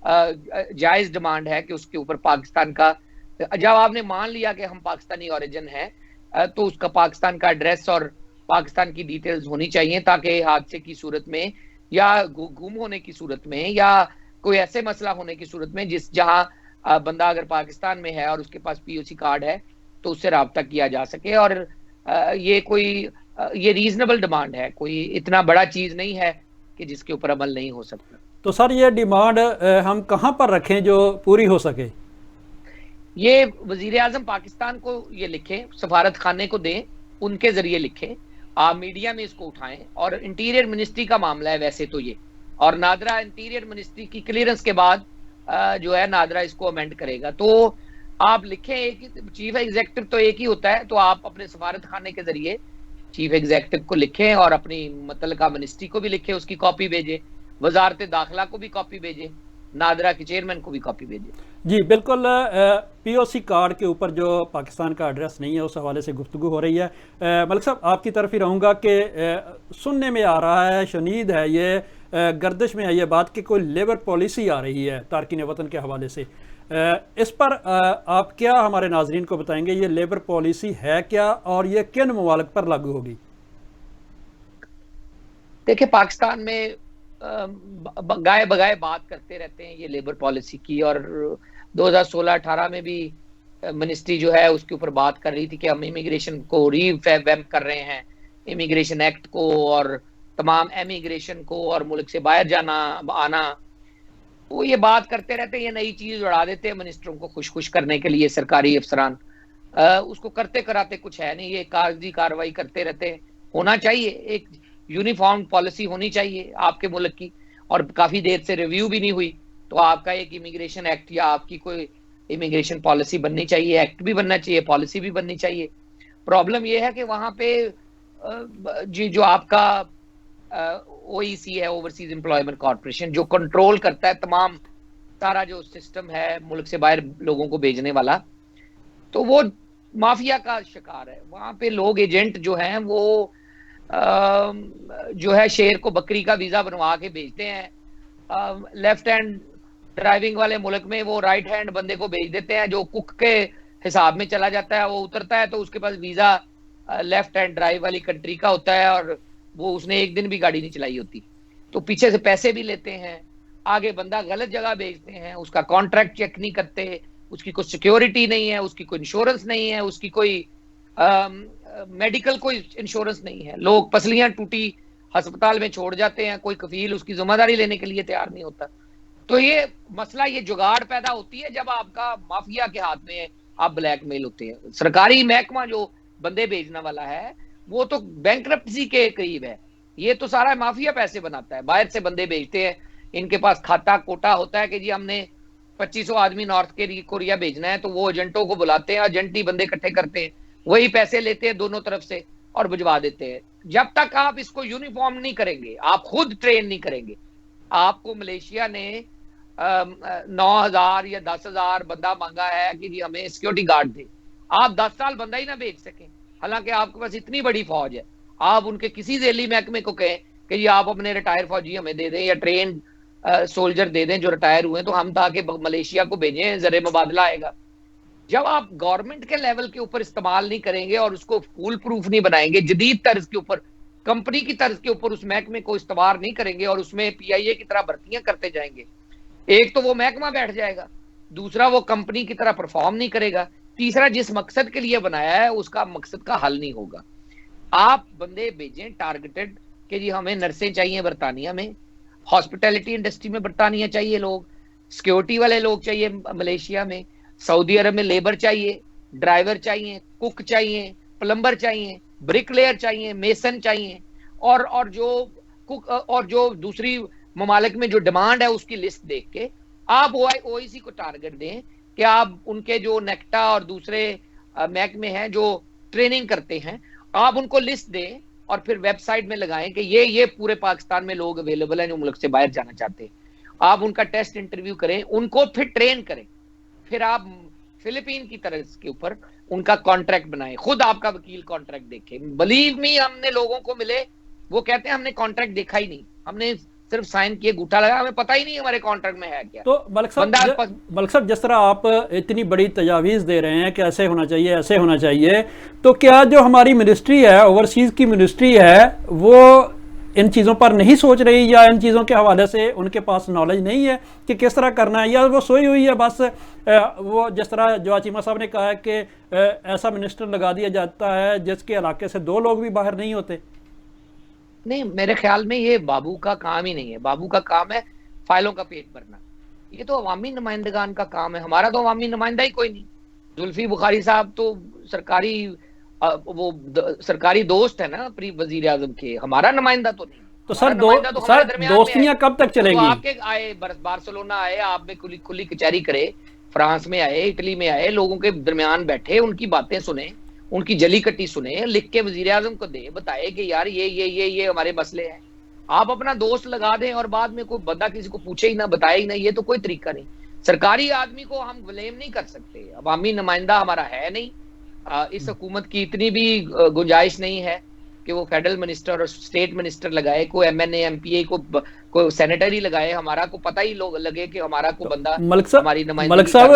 Speaker 2: जायज डिमांड है कि उसके ऊपर पाकिस्तान का, जब आपने मान लिया कि हम पाकिस्तानी ओरिजिन है, तो उसका पाकिस्तान का एड्रेस और पाकिस्तान की डिटेल्स होनी चाहिए, ताकि हादसे की सूरत में या गुम होने की सूरत में या कोई ऐसे मसला होने की सूरत में जहां बंदा अगर पाकिस्तान में है और उसके पास पीओसी कार्ड है तो उससे राब्ता किया जा सके। और ये रीजनेबल डिमांड है, कोई इतना बड़ा चीज नहीं है कि जिसके ऊपर अमल नहीं हो सकता।
Speaker 1: तो सर ये डिमांड हम कहाँ पर रखें जो पूरी हो सके?
Speaker 2: ये वजीर आजम पाकिस्तान को ये लिखें, सफारत खाने को दें, उनके जरिए लिखें, आप मीडिया में इसको उठाएं। और इंटीरियर मिनिस्ट्री का मामला है वैसे तो ये, और नादरा इंटीरियर मिनिस्ट्री की क्लियरेंस के बाद जो है नादरा इसको अमेंड करेगा। तो आप लिखें, एक चीफ एग्जीक्यूटिव तो एक ही होता है, तो आप अपने सफारत खाने के जरिए चीफ एग्जीक्यूटिव को लिखें और अपनी मुतल्लिका मिनिस्ट्री को भी लिखें, उसकी कॉपी भेजें, वजारत दाखिला को भी कॉपी भेजें, नादरा के चेयरमैन को भी कॉपी भेजें।
Speaker 1: जी बिल्कुल, पीओसी कार्ड के ऊपर जो पाकिस्तान का एड्रेस नहीं है उस हवाले से गुफ्तगू हो रही है। मलिक साहब आपकी तरफ ही रहूँगा कि सुनने में आ रहा है, शनीद है ये, गर्दिश में है ये बात कि कोई लेबर पॉलिसी आ रही है तारकीन वतन के हवाले से। इस पर आप क्या हमारे नाजरीन को बताएंगे, ये लेबर पॉलिसी है क्या और ये किन ममालिक पर लागू होगी?
Speaker 2: देखिए, पाकिस्तान में गाए बगाए बात करते रहते हैं ये लेबर पॉलिसी की, और 2016-18 में भी मिनिस्ट्री जो है उसके ऊपर बात कर रही थी कि हम इमिग्रेशन को रीवैम्प कर रहे हैं, इमिग्रेशन एक्ट को और तमाम इमिग्रेशन को और मुल्क से बाहर जाना आना। वो ये बात करते रहते हैं, ये नई चीज उड़ा देते हैं मिनिस्टरों को खुश करने के लिए, सरकारी अफसरान उसको करते कराते कुछ है नहीं, ये कागजी कार्रवाई करते रहते हैं। होना चाहिए एक यूनिफॉर्म पॉलिसी होनी चाहिए आपके मुल्क की, और काफी देर से रिव्यू भी नहीं हुई, तो आपका एक इमिग्रेशन एक्ट या आपकी कोई इमिग्रेशन पॉलिसी बननी चाहिए, एक्ट भी बनना चाहिए, पॉलिसी भी बननी चाहिए। प्रॉब्लम यह है कि वहां पे जी जो आपका ओईसी है, ओवरसीज एम्प्लॉयमेंट कॉर्पोरेशन, जो कंट्रोल करता है तमाम सारा जो सिस्टम है मुल्क से बाहर लोगों को भेजने वाला, तो वो माफिया का शिकार है। वहां पे लोग एजेंट जो हैं वो जो है शेर को बकरी का वीजा बनवा के भेजते हैं। लेफ्ट हैंड ड्राइविंग वाले मुल्क में वो राइट हैंड बंदे को भेज देते हैं जो कुक के हिसाब में चला जाता है, वो उतरता है तो उसके पास वीजा लेफ्ट हैंड ड्राइव वाली कंट्री का होता है और वो उसने एक दिन भी गाड़ी नहीं चलाई होती, तो पीछे से पैसे भी लेते हैं, आगे बंदा गलत जगह भेजते हैं, उसका कॉन्ट्रैक्ट चेक नहीं करते, उसकी कोई सिक्योरिटी नहीं है, उसकी कोई इंश्योरेंस नहीं है, उसकी कोई मेडिकल कोई इंश्योरेंस नहीं है, लोग पसलियां टूटी अस्पताल में छोड़ जाते हैं, कोई कफील उसकी जिम्मेदारी लेने के लिए तैयार नहीं होता। तो ये मसला, ये जुगाड़ पैदा होती है जब आपका माफिया के हाथ में आप ब्लैकमेल होते हैं। सरकारी महकमा जो बंदे भेजने वाला है वो तो बैंकरप्सी के करीब है, ये तो सारा माफिया पैसे बनाता है, बाहर से बंदे भेजते हैं, इनके पास खाता कोटा होता है कि जी हमने 2500 आदमी नॉर्थ कोरिया भेजना है, तो वो एजेंटों को बुलाते हैं, एजेंट ही बंदे इकट्ठे करते हैं, वही पैसे लेते हैं दोनों तरफ से और भिजवा देते हैं। जब तक आप इसको यूनिफॉर्म नहीं करेंगे, आप खुद ट्रेन नहीं करेंगे, आपको मलेशिया ने 9,000 या 10,000 बंदा मांगा है कि जी हमें सिक्योरिटी गार्ड दे, आप 10 साल बंदा ही ना भेज सकें, हालांकि आपके पास इतनी बड़ी फौज है, आप उनके किसी झेली महकमे को कहें कि जी आप अपने रिटायर फौजी हमें दे दें या ट्रेन सोल्जर दे दें जो रिटायर हुए, तो हम ताकि मलेशिया को भेजें, जरे मुबादला आएगा। जब आप गवर्नमेंट के लेवल के ऊपर इस्तेमाल नहीं करेंगे और उसको फूल प्रूफ नहीं बनाएंगे, जदीद तर्ज के ऊपर, कंपनी की तर्ज के ऊपर उस महकमे को इस्तेमाल नहीं करेंगे और उसमें PIA की तरह भर्तियां करते जाएंगे, एक तो वो महकमा बैठ जाएगा, दूसरा वो कंपनी की तरह परफॉर्म नहीं करेगा, तीसरा जिस मकसद के लिए बनाया है उसका मकसद का हल नहीं होगा। आप बंदे भेजें टारगेटेड कि जी हमें नर्सें चाहिए बरतानिया में, हॉस्पिटैलिटी इंडस्ट्री में बरतानिया चाहिए लोग, सिक्योरिटी वाले लोग चाहिए मलेशिया में, सऊदी अरब में लेबर चाहिए, ड्राइवर चाहिए, कुक चाहिए, प्लम्बर चाहिए, ब्रिकलेयर चाहिए, मेसन चाहिए, और जो कुक और जो दूसरी ममालिक में जो डिमांड है उसकी लिस्ट देख के आप OIC को टारगेट दें कि आप उनके जो नेक्टा और दूसरे महकमे हैं जो ट्रेनिंग करते हैं, आप उनको लिस्ट दें और फिर वेबसाइट में लगाएं कि ये पूरे पाकिस्तान में लोग अवेलेबल हैं जो मुल्क से बाहर जाना चाहते हैं। आप उनका टेस्ट इंटरव्यू करें, उनको फिर ट्रेन करें, फिर आप फिलीपीन की तरह के ऊपर उनका कॉन्ट्रैक्ट बनाएं, खुद आपका वकील कॉन्ट्रैक्ट देखे। बिलीव मी, हमने लोगों को मिले वो कहते हैं हमने कॉन्ट्रैक्ट देखा ही नहीं, हमने सिर्फ साइन किए, अंगूठा लगा, हमें पता ही नहीं हमारे कॉन्ट्रैक्ट में है क्या।
Speaker 1: तो मलिक साहब जिस तरह आप इतनी बड़ी तजावीज़ दे रहे हैं कि ऐसे होना चाहिए ऐसे होना चाहिए, तो क्या जो हमारी मिनिस्ट्री है, ओवरसीज़ की मिनिस्ट्री है, वो इन चीज़ों पर नहीं सोच रही, या इन चीज़ों के हवाले से उनके पास नॉलेज नहीं है कि किस तरह करना है, या वो सोई हुई है बस? वो जिस तरह जो चीमा साहब ने कहा है कि ऐसा मिनिस्टर लगा दिया जाता है जिसके इलाके से 2 लोग भी बाहर नहीं होते।
Speaker 2: नहीं, मेरे ख्याल में ये बाबू का काम ही नहीं है। बाबू का काम है फाइलों का पेट भरना, ये तो अवामी नुमाइंदगान का काम है। हमारा तो अवामी नुमाइंदा ही कोई नहीं। जुल्फी बुखारी साहब तो सरकारी दोस्त है ना वजीर आजम के, हमारा नुमाइंदा तो नहीं।
Speaker 1: तो सर दोस्तियां कब तक चलेगी?
Speaker 2: तो आपके आए बार्सिलोना आए, आप में खुली कचहरी करे, फ्रांस में आए, इटली में आए, लोगों के दरमियान बैठे, उनकी बातें सुने, उनकी जली कट्टी सुने, लिख के वजीर आजम को दे, बताए कि यार ये हमारे मसले हैं। आप अपना दोस्त लगा दें और बाद में कोई बंदा किसी को पूछे ही ना, बताए ही ना, ये तो कोई तरीका नहीं। सरकारी आदमी को हम ब्लेम नहीं कर सकते, अवामी नुमाइंदा हमारा है नहीं। इस हुकूमत की इतनी भी गुंजाइश नहीं है कि वो फेडरल मिनिस्टर और स्टेट मिनिस्टर लगाए, कोई MNA MPA को सेनेटर ही लगाए, हमारा को पता ही लगे कि हमारा को बंदा हमारी नुमाइंदगी।
Speaker 1: मलिक साहब,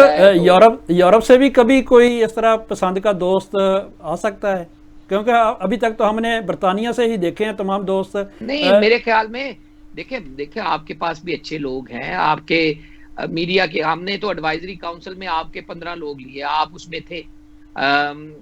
Speaker 1: यूरोप से भी कभी कोई इस तरह पसंद का दोस्त आ सकता है? क्योंकि अभी तक तो हमने बरतानिया से ही देखे हैं तमाम दोस्त।
Speaker 2: नहीं, मेरे ख्याल में देखिए आपके पास भी अच्छे लोग हैं, आपके मीडिया के, हमने तो एडवाइजरी काउंसिल में आपके 15 लोग लिए, आप उसमें थे,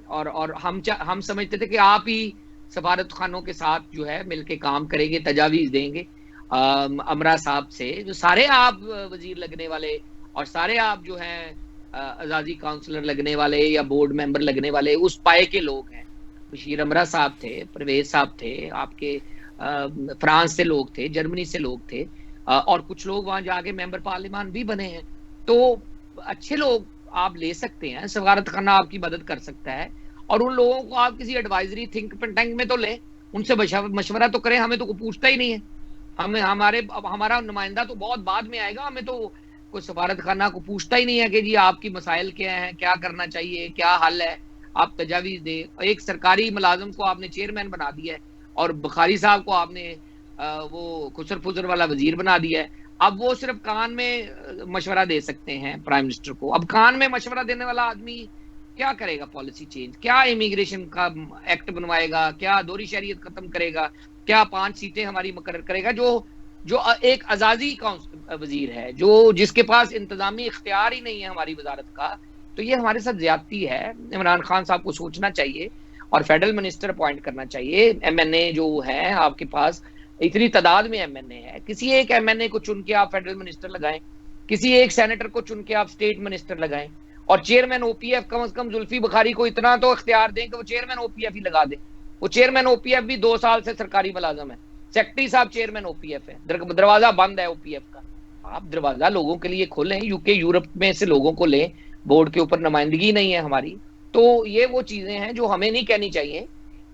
Speaker 2: और हम समझते थे कि आप ही सफारत खानों के साथ जो है मिलके काम करेंगे, तजावीज देंगे। अमरा साहब से जो सारे आप वजीर लगने वाले और सारे आप जो हैं आजादी काउंसलर लगने वाले या बोर्ड मेंबर लगने वाले उस पाए के लोग हैं। बशीर अमरा साहब थे, परवेज साहब थे, आपके फ्रांस से लोग थे, जर्मनी से लोग थे, और कुछ लोग वहां जाके मेंबर पार्लियामान भी बने हैं। तो अच्छे लोग आप ले सकते हैं, सफारत खाना आपकी मदद कर सकता है, और उन लोगों को आप किसी एडवाइजरी थिंक टैंक में तो लें, उनसे मशवरा तो करें। हमें तो कोई पूछता ही नहीं है, हमारा नुमाइंदा तो बहुत बाद में आएगा, हमें तो कोई सफारत खाना को पूछता ही नहीं है कि जी आपकी मसाइल क्या हैं, क्या करना चाहिए, क्या हल है, आप तजावीज दें। एक सरकारी मुलाजम को आपने चेयरमैन बना दिया है और बुखारी साहब को आपने वो खुसर फुजर वाला वजीर बना दिया है। अब वो सिर्फ कान में मशवरा दे सकते हैं प्राइम मिनिस्टर को। अब कान में मशवरा देने वाला आदमी क्या करेगा? पॉलिसी चेंज, क्या इमिग्रेशन का एक्ट बनवाएगा, क्या दोहरी शरीयत खत्म करेगा, क्या 5 सीटें हमारी मुकर्रर करेगा? जो एक आजादी वजीर है, जिसके पास इंतजामी इख्तियार ही नहीं है हमारी वजारत का, तो ये हमारे साथ ज्यादती है। इमरान खान साहब को सोचना चाहिए और फेडरल मिनिस्टर अपॉइंट करना चाहिए। MNA जो है आपके पास इतनी तादाद में MNA है, किसी एक MNA को चुन के आप फेडरल मिनिस्टर लगाएं, किसी एक सेनेटर को चुन के आप स्टेट मिनिस्टर लगाएं, और चेयरमैन OPF कम से कम जुल्फी बुखारी को इतना तो इख्तियार दें कि वो चेयरमैन OPF ही लगा दे। वो चेयरमैन OPF भी 2 साल से सरकारी मुलाजम है, सेक्रेटरी साहब चेयरमैन OPF है, दरवाजा बंद है OPF का। आप दरवाजा लोगों के लिए खोलें, यूरोप में से लोगों को लें, बोर्ड के ऊपर नुमाइंदगी नहीं है हमारी। तो ये वो चीजें हैं जो हमें नहीं कहनी चाहिए,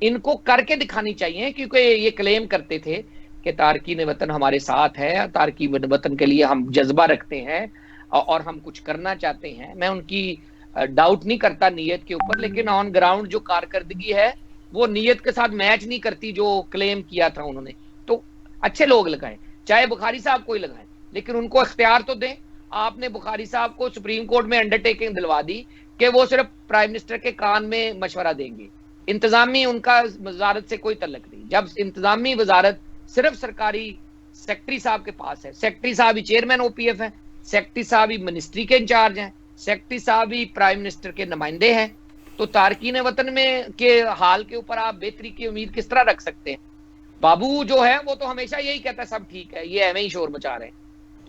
Speaker 2: इनको करके दिखानी चाहिए, क्योंकि ये क्लेम करते थे कि तारकीन वतन हमारे साथ है, तारकीन वतन के लिए हम जज्बा रखते हैं और हम कुछ करना चाहते हैं। मैं उनकी डाउट नहीं करता नीयत के ऊपर, लेकिन ऑन ग्राउंड जो कारकर्दगी है वो नीयत के साथ मैच नहीं करती जो क्लेम किया था उन्होंने, तो अच्छे लोग लगाएं, चाहे बुखारी साहब को ही लगाएं, लेकिन उनको इख्तियार तो दें। आपने बुखारी साहब को सुप्रीम कोर्ट में अंडरटेकिंग दिलवा दी कि वो सिर्फ प्राइम मिनिस्टर के कान में मशवरा देंगे, इंतजामी उनका वजारत से कोई तल्लक नहीं। जब इंतजामी वजारत सिर्फ सरकारी सेक्रेटरी साहब के पास है, सेक्रेटरी साहब ही चेयरमैन ओपीएफ हैं, सेक्रेटरी साहब ही मिनिस्ट्री के इंचार्ज हैं, सेक्रेटरी साहब ही प्राइम मिनिस्टर के नुमाइंदे हैं, तो तारकीन वतन में के हाल के ऊपर आप बेहतरी की उम्मीद किस तरह रख सकते हैं? बाबू जो है वो तो हमेशा यही कहता है सब ठीक है, ये एवं ही शोर मचा रहे हैं,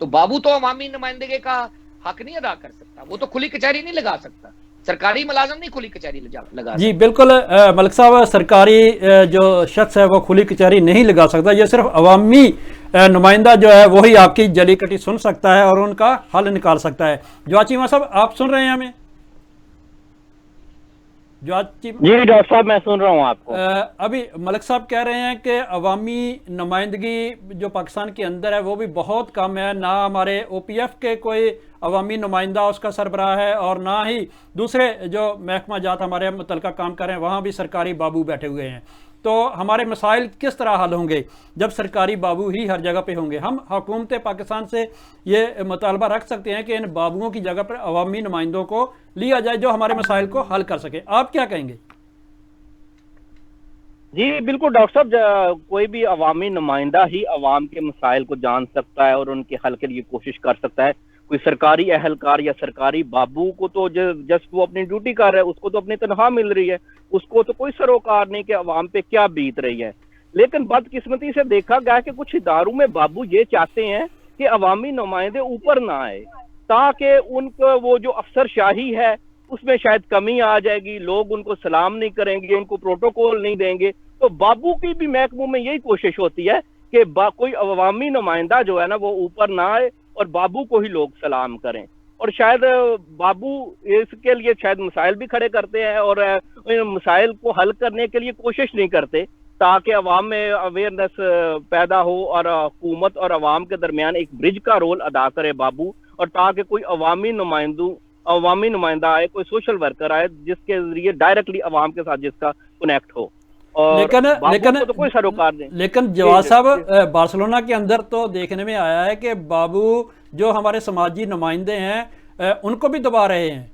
Speaker 2: तो बाबू तो अवामी नुमाइंदगी का हक नहीं अदा कर सकता, वो तो खुली कचहरी नहीं लगा सकता, सरकारी मुलाजम नहीं खुली कचहरी लगा
Speaker 1: जी बिल्कुल मलिक साहब, सरकारी जो शख्स है वो खुली कचहरी नहीं लगा सकता, ये सिर्फ अवामी नुमाइंदा जो है वही आपकी जली कटी सुन सकता है और उनका हल निकाल सकता है। जो चीमा साहब आप सुन रहे हैं हमें?
Speaker 3: जी डॉक्टर साहब मैं सुन रहा हूँ आपको।
Speaker 1: अभी मलिक साहब कह रहे हैं कि अवामी नुमाइंदगी जो पाकिस्तान के अंदर है वो भी बहुत कम है, ना हमारे ओपीएफ के कोई अवामी नुमाइंदा उसका सरबराह है और ना ही दूसरे जो महकमा जात हमारे मुतलका काम कर रहे हैं वहाँ भी सरकारी बाबू बैठे हुए हैं। तो हमारे मसाइल किस तरह हल होंगे जब सरकारी बाबू ही हर जगह पे होंगे? हम हुकूमत पाकिस्तान से ये मुतालबा रख सकते हैं कि इन बाबुओं की जगह पर अवामी नुमाइंदों को लिया जाए जो हमारे मसाइल को हल कर सके। आप क्या कहेंगे?
Speaker 3: जी बिल्कुल डॉक्टर साहब, कोई भी अवामी नुमाइंदा ही अवाम के मसाइल को जान सकता है और उनके हल के लिए कोशिश कर सकता है। कोई सरकारी अहलकार या सरकारी बाबू को तो जस्ट वो अपनी ड्यूटी कर रहा है, उसको तो अपनी तनख्वाह मिल रही है, उसको तो कोई सरोकार नहीं कि अवाम पे क्या बीत रही है। लेकिन बदकिस्मती से देखा गया कि कुछ इदारों में बाबू ये चाहते हैं कि अवामी नुमाइंदे ऊपर ना आए, ताकि उनको वो जो अफसरशाही है उसमें शायद कमी आ जाएगी, लोग उनको सलाम नहीं करेंगे, उनको प्रोटोकॉल नहीं देंगे। तो बाबू की भी महकमों में यही कोशिश होती है कि कोई अवामी नुमाइंदा जो है ना वो ऊपर ना आए और बाबू को ही लोग सलाम करें। और शायद बाबू इसके लिए शायद मसाइल भी खड़े करते हैं और इन मसाइल को हल करने के लिए कोशिश नहीं करते ताकि अवाम में अवेयरनेस पैदा हो और हुकूमत और अवाम के दरमियान एक ब्रिज का रोल अदा करे बाबू, और ताकि कोई अवामी नुमाइंदा आए, कोई सोशल वर्कर आए जिसके जरिए डायरेक्टली अवाम के साथ जिसका कनेक्ट हो। और
Speaker 1: लेकिन
Speaker 3: तो कोई सरोकार नहीं।
Speaker 1: लेकिन जवाद साहब, बार्सिलोना के अंदर तो देखने में आया है कि बाबू जो हमारे समाजी नुमाइंदे हैं उनको भी दबा रहे हैं।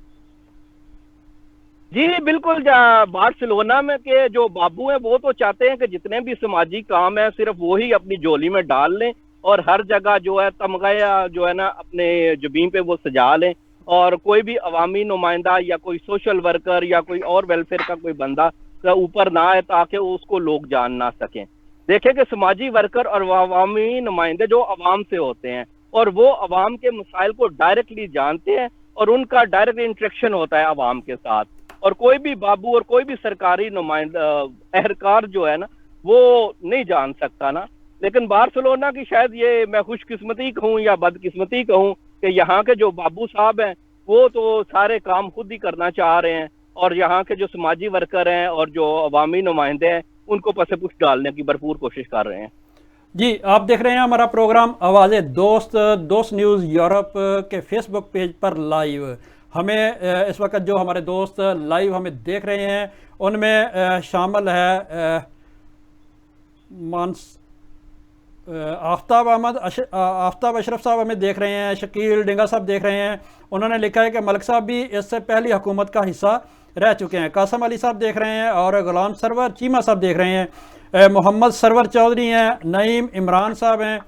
Speaker 3: जी बिल्कुल, बार्सिलोना में के जो बाबू हैं वो तो चाहते हैं कि जितने भी समाजी काम है सिर्फ वो ही अपनी झोली में डाल लें और हर जगह जो है तमगा जो है ना अपने जबीन पे वो सजा लें, और कोई भी अवामी नुमाइंदा या कोई सोशल वर्कर या कोई और वेलफेयर का कोई बंदा ऊपर ना आए ताकि उसको लोग जान ना सकें। देखें कि समाजी वर्कर और अवामी नुमाइंदे जो अवाम से होते हैं और वो अवाम के मसाइल को डायरेक्टली जानते हैं और उनका डायरेक्ट इंटरेक्शन होता है अवाम के साथ, और कोई भी बाबू और कोई भी सरकारी नुमाइंदा अहलकार जो है ना वो नहीं जान सकता ना। लेकिन बार्सिलोना की शायद ये मैं खुशकिस्मती कहूँ या बदकिस्मती कहूँ कि यहाँ के जो बाबू साहब हैं वो तो सारे काम खुद ही करना चाह रहे हैं और यहाँ के जो समाजी वर्कर हैं और जो अवामी नुमाइंदे हैं उनको पसे पुछ डालने की भरपूर कोशिश कर रहे हैं।
Speaker 1: जी, आप देख रहे हैं हमारा प्रोग्राम आवाज़े दोस्त न्यूज़ यूरोप के फेसबुक पेज पर लाइव। हमें इस वक्त जो हमारे दोस्त लाइव हमें देख रहे हैं उनमें शामिल है आफ्ताब अशरफ साहब हमें देख रहे हैं, शकील डिंगा साहब देख रहे हैं, उन्होंने लिखा है कि मलिक साहब भी इससे पहली हुकूमत का हिस्सा रह चुके हैं। कासम अली साहब देख रहे हैं और गुलाम सरवर चीमा साहब देख रहे हैं, मोहम्मद सरवर चौधरी हैं, नईम इमरान साहब हैं,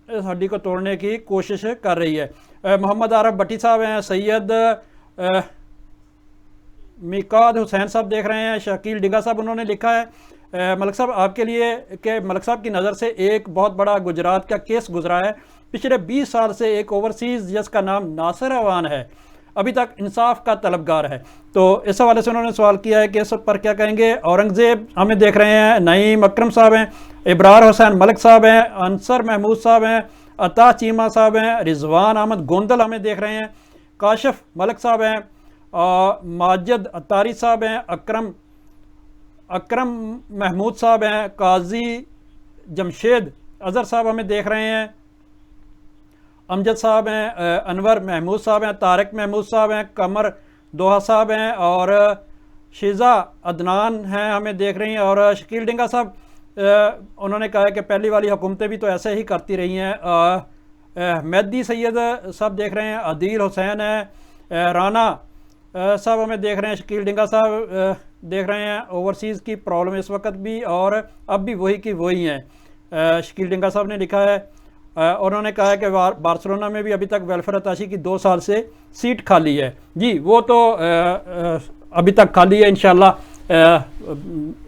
Speaker 1: इस हड्डी को तोड़ने की कोशिश कर रही है, मोहम्मद आरफ भट्टी साहब हैं, सैयद मिकाद हुसैन साहब देख रहे हैं, शकील डिंगा साहब उन्होंने लिखा है मलिक साहब आपके लिए कि मलिक साहब की नज़र से एक बहुत बड़ा गुजरात का केस गुजरा है, पिछले 20 साल से एक ओवरसीज़ जिसका नाम नासिर अवान है अभी तक इंसाफ का तलबगार है। तो इस हवाले से उन्होंने सवाल किया है कि इस पर क्या कहेंगे। औरंगज़ेब हमें देख रहे हैं, नईम अकरम साहब हैं, इब्रार हुसैन मलिक साहब हैं, अंसर महमूद साहब हैं, अता चीमा साहब हैं, रिजवान अहमद गोंदल हमें देख रहे हैं, काशिफ मलिक साहब हैं, माजिद अतारी साहब हैं, अकरम महमूद साहब हैं, काजी जमशेद अज़हर साहब हमें देख रहे हैं, अमजद साहब हैं, अनवर महमूद साहब हैं, तारिक महमूद साहब हैं, कमर दोहा साहब हैं और शीज़ा अदनान हैं हमें देख रही हैं, और शकील डिंगा साहब उन्होंने कहा है कि पहली वाली हुकूमतें भी तो ऐसे ही करती रही हैं। मेहदी सैयद साहब देख रहे हैं, आदिल हुसैन है, राना साहब हमें देख रहे हैं, शकील डिंगा साहब देख रहे हैं ओवरसीज़ की प्रॉब्लम इस वक्त भी और अब भी वही की वही हैं। शकील डिंगा साहब ने लिखा है, उन्होंने कहा है कि बार्सिलोना में भी अभी तक वेलफेयर अताशी की 2 साल से सीट खाली है। जी वो तो अभी तक खाली है, इंशाल्लाह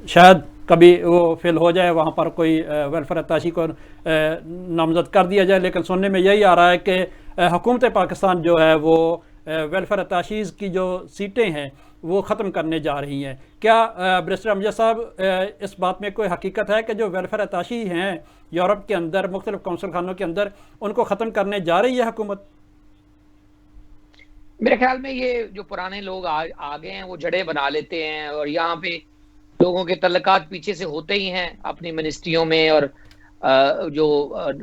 Speaker 1: शायद कभी वो फिल हो जाए, वहाँ पर कोई वेलफेयर अताशी को नामजद कर दिया जाए। लेकिन सुनने में यही आ रहा है कि हुकूमत पाकिस्तान जो है वो वेलफेयर अताशीज़ की जो सीटें हैं वो ख़त्म करने जा रही हैं। क्या बैरिस्टर अमजद साहब इस बात में कोई हकीकत है कि जो वेलफेयर अताशी हैं यूरोप के अंदर मुख्तलिफ कौंसल खानों के अंदर उनको ख़त्म करने जा रही है हुकूमत?
Speaker 2: मेरे ख्याल में ये जो पुराने लोग आ गए हैं वो जड़ें बना लेते हैं, और यहाँ पे लोगों के तल्लुकात पीछे से होते ही हैं अपनी मिनिस्ट्रियों में और जो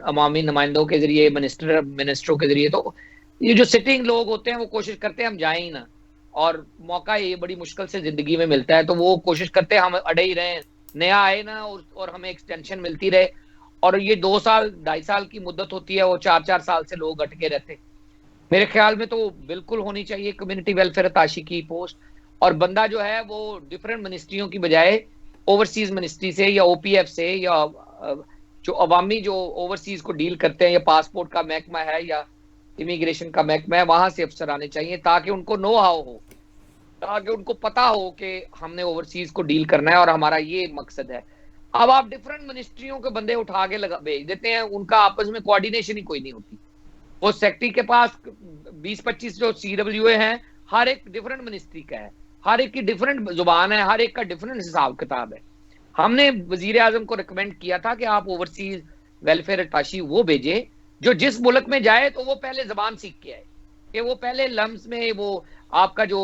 Speaker 2: अवामी नुमाइंदों के जरिए मिनिस्टरों के जरिए। तो ये जो सिटिंग लोग होते हैं वो कोशिश करते हैं हम जाएं ही ना, और मौका ये बड़ी मुश्किल से जिंदगी में मिलता है, तो वो कोशिश करते हैं हम अड़े ही रहें, नया आए ना और हमें एक्सटेंशन मिलती रहे। और ये 2 साल 2.5 साल की मुद्दत होती है, वो 4-4 साल से लोग अटके रहते। मेरे ख्याल में तो बिल्कुल होनी चाहिए कम्युनिटी वेलफेयर अताशी की पोस्ट, और बंदा जो है वो डिफरेंट मिनिस्ट्रियों की बजाय ओवरसीज मिनिस्ट्री से या ओपीएफ से या जो अवामी जो ओवरसीज को डील करते हैं या पासपोर्ट का महकमा है या इमिग्रेशन का महकमा है, वहां से अफसर आने चाहिए, ताकि उनको नो हाउ हो, ताकि उनको पता हो कि हमने ओवरसीज को डील करना है और हमारा ये मकसद है। अब आप डिफरेंट मिनिस्ट्रियों के बंदे उठा के भेज देते हैं, उनका आपस में कोऑर्डिनेशन ही कोई नहीं होती। वो सेक्रेटरी के पास 20-25 जो CWA हैं, हर एक डिफरेंट मिनिस्ट्री का है, हर एक की डिफरेंट जुबान है, हर एक का डिफरेंट हिसाब किताब है। हमने वजीर आजम को रिकमेंड किया था कि आप ओवरसीज वेलफेयर अताशी वो भेजे जो जिस मुल्क में जाए तो वो पहले जबान सीख के आए, कि वो पहले लम्स में वो आपका जो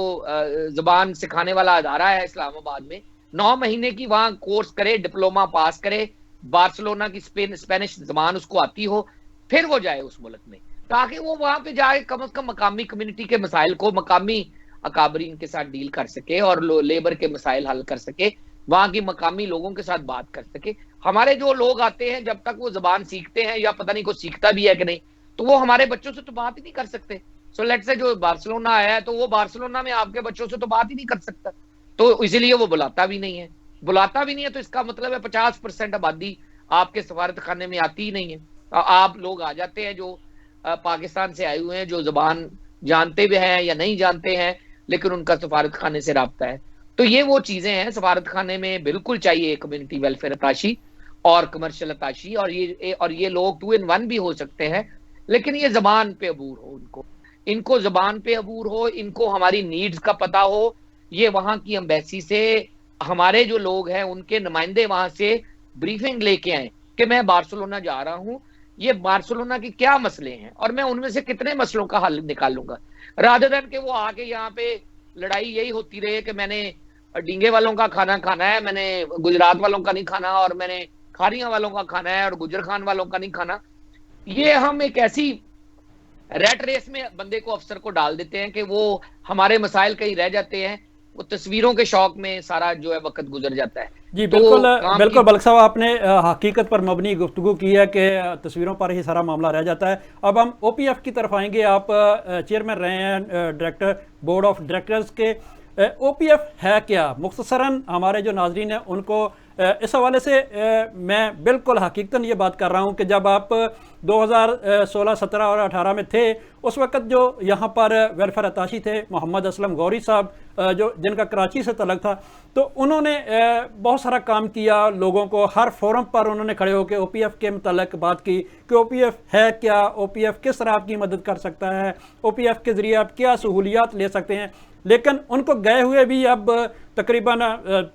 Speaker 2: जबान सिखाने वाला अदारा है इस्लामाबाद में 9 महीने की वहां कोर्स करे, डिप्लोमा पास करे, बार्सिलोना की स्पेनिश जबान उसको आती हो, फिर वो जाए उस मुल्क में, ताकि वो वहां पे जाके कम से कम मकामी कम्युनिटी के मसाइल को मकामी अकाबरीन के साथ डील कर सके और लेबर के मसाइल हल कर सके, वहां की मकामी लोगों के साथ बात कर सके। हमारे जो लोग आते हैं जब तक वो जबान सीखते हैं या पता नहीं कुछ सीखता भी है कि नहीं, तो वो हमारे बच्चों से तो बात ही नहीं कर सकते। सो लेट्स से जो बार्सिलोना आया है तो वो बार्सिलोना में आपके बच्चों से तो बात ही नहीं कर सकता, तो इसीलिए वो बुलाता भी नहीं है। तो इसका मतलब है 50% आबादी आपके सफारत खाने में आती ही नहीं है। आप लोग आ जाते हैं जो पाकिस्तान से आए हुए हैं, जो जबान जानते भी हैं या नहीं जानते हैं, लेकिन उनका सफारत खाने से राब्ता है। तो ये वो चीजें हैं, सफारत खाने में बिल्कुल चाहिए कम्युनिटी वेलफेयर अताशी और कमर्शियल अताशी, और ये लोग 2 in 1 भी हो सकते हैं, लेकिन ये जबान पे अबूर हो, इनको जबान पे अबूर हो, इनको हमारी नीड्स का पता हो। ये वहां की एम्बेसी से हमारे जो लोग हैं उनके नुमाइंदे वहां से ब्रीफिंग लेके आए कि मैं बार्सिलोना जा रहा हूं, ये बार्सिलोना के क्या मसले हैं और मैं उनमें से कितने मसलों का हल निकालूंगा, रादर देन के वो आके यहाँ पे लड़ाई यही होती रहे कि मैंने डींगे वालों का खाना खाना है, मैंने गुजरात वालों का नहीं खाना, और मैंने खारियां वालों का खाना है और गुजर खान वालों का नहीं खाना। ये हम एक ऐसी रेट रेस में बंदे को अफसर को डाल देते हैं कि वो हमारे मसाइल कहीं रह जाते हैं, वो तस्वीरों के शौक में सारा जो है वक्त गुजर जाता है।
Speaker 1: जी बिल्कुल बिल्कुल बल्क साहब, आपने हकीकत पर मबनी गुफ्तगू की है कि तस्वीरों पर ही सारा मामला रह जाता है। अब हम OPF की तरफ आएंगे। आप चेयरमैन रहे हैं डायरेक्टर बोर्ड ऑफ डायरेक्टर्स के। OPF है क्या? मुख्तसरन हमारे जो नाजरीन हैं उनको इस हवाले से मैं बिल्कुल हकीकतन ये बात कर रहा हूँ कि जब आप 2016, 17 और 18 में थे, उस वक्त जो यहाँ पर वेलफेयर अताशी थे मोहम्मद असलम गौरी साहब, जो जिनका कराची से तलक था, तो उन्होंने बहुत सारा काम किया, लोगों को हर फोरम पर उन्होंने खड़े होकर OPF के मुतल्लिक़ बात की कि OPF है क्या, OPF किस तरह आपकी मदद कर सकता है, OPF के ज़रिए आप क्या सहूलियात ले सकते हैं। लेकिन उनको गए हुए भी अब तकरीबन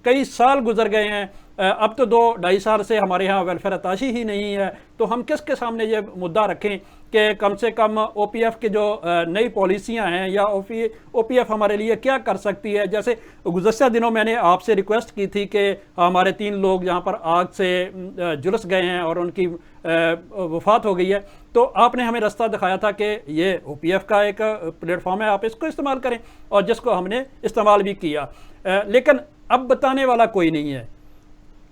Speaker 1: कई साल गुजर गए हैं, अब तो 2-2.5 साल से हमारे यहाँ वेलफेयर अताशी ही नहीं है, तो हम किसके सामने ये मुद्दा रखें कि कम से कम OPF की जो नई पॉलिसियाँ हैं या OPF हमारे लिए क्या कर सकती है। जैसे गुज़श्ता दिनों मैंने आपसे रिक्वेस्ट की थी कि हमारे 3 लोग यहाँ पर आग से झुलस गए हैं और उनकी वफ़ात हो गई है, तो आपने हमें रास्ता दिखाया था कि ये OPF का एक प्लेटफॉर्म है, आप इसको इस्तेमाल करें, और जिसको हमने इस्तेमाल भी किया। लेकिन अब बताने वाला कोई नहीं है।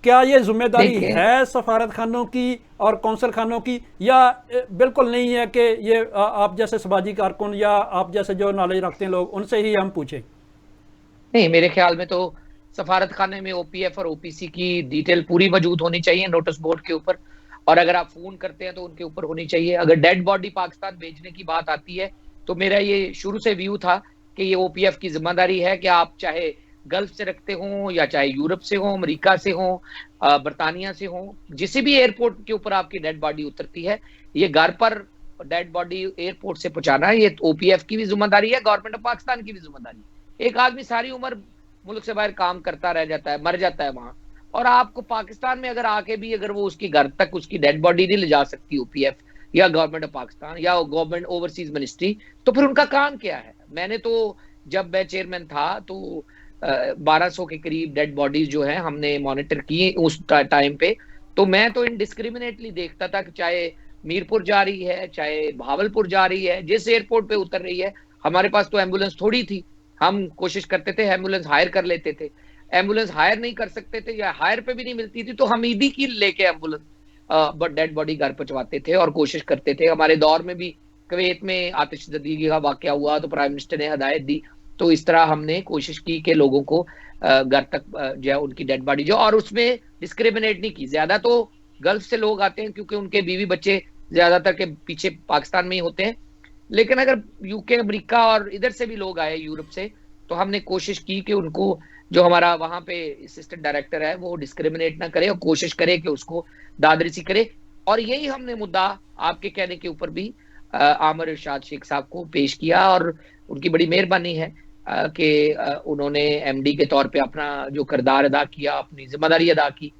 Speaker 1: क्या ये जिम्मेदारी है सफारत खानों की और कौंसल खानों की, या बिल्कुल नहीं है कि ये आप जैसे समाजी कारकुन या आप जैसे जो नॉलेज रखते हैं लोग, उनसे ही हम पूछें?
Speaker 2: नहीं, मेरे ख्याल में तो सफारत खाने में OPF और OPC की डिटेल पूरी मौजूद होनी चाहिए नोटिस बोर्ड के ऊपर, और अगर आप फोन करते हैं तो उनके ऊपर होनी चाहिए। अगर डेड बॉडी पाकिस्तान भेजने की बात आती है तो मेरा ये शुरू से व्यू था कि ये OPF की जिम्मेदारी है कि आप चाहे गल्फ से रखते हों या चाहे यूरोप से हो, अमेरिका से हो, बरतानिया से हो, जिस भी एयरपोर्ट के ऊपर आपकी डेड बॉडी उतरती है, ये घर पर डेड बॉडी एयरपोर्ट से पहुंचाना है, ये OPF की भी जिम्मेदारी है, गवर्नमेंट ऑफ पाकिस्तान की भी जिम्मेदारी है। एक आदमी सारी उम्र मुल्क से बाहर काम करता रह जाता है, मर जाता है वहां, और आपको पाकिस्तान में अगर आके भी अगर वो उसकी घर तक उसकी डेड बॉडी नहीं ले जा सकती OPF या गवर्नमेंट ऑफ पाकिस्तान या गवर्नमेंट ओवरसीज मिनिस्ट्री, तो फिर उनका काम क्या है? मैंने तो जब मैं चेयरमैन था तो 1200 के करीब डेड बॉडीज जो है हमने मॉनिटर की उस टाइम पे, तो मैं तो इनडिस्क्रिमिनेटली देखता था कि चाहे मीरपुर जा रही है, चाहे भावलपुर जा रही है, जिस एयरपोर्ट पे उतर रही है, हमारे पास तो एम्बुलेंस थोड़ी थी, हम कोशिश करते थे एम्बुलेंस हायर कर लेते थे। एम्बुलेंस हायर नहीं कर सकते थे या हायर पे भी नहीं मिलती थी तो हम ईदी की लेके एम्बुलेंस बट डेड बॉडी घर पहुंचवाते थे और कोशिश करते थे। हमारे दौर में भी कुवैत में आतिशज़दी का वाकया हुआ तो प्राइम मिनिस्टर ने हदायत दी, तो इस तरह हमने कोशिश की कि लोगों को घर तक जो है उनकी डेड बॉडी जो, और उसमें डिस्क्रिमिनेट नहीं की। ज्यादा तो गल्फ से लोग आते हैं क्योंकि उनके बीवी बच्चे ज्यादातर के पीछे पाकिस्तान में ही होते हैं, लेकिन अगर यूके, अमेरिका और इधर से भी लोग आए यूरोप से, तो हमने कोशिश की कि उनको, जो हमारा वहां पे असिस्टेंट डायरेक्टर है, वो डिस्क्रिमिनेट ना करे और कोशिश करे कि उसको दादरसी करे। और यही हमने मुद्दा आपके कहने के ऊपर भी आमिर इरशाद शेख साहब को पेश किया, और उनकी बड़ी मेहरबानी है कि उन्होंने MD के तौर पे अपना जो किरदार अदा किया, अपनी जिम्मेदारी अदा की,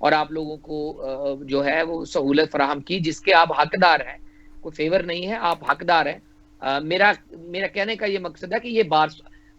Speaker 2: और आप लोगों को जो है वो सहूलत फराहम की जिसके आप हकदार हैं। कोई फेवर नहीं है, आप हकदार हैं। मेरा कहने का ये मकसद है कि ये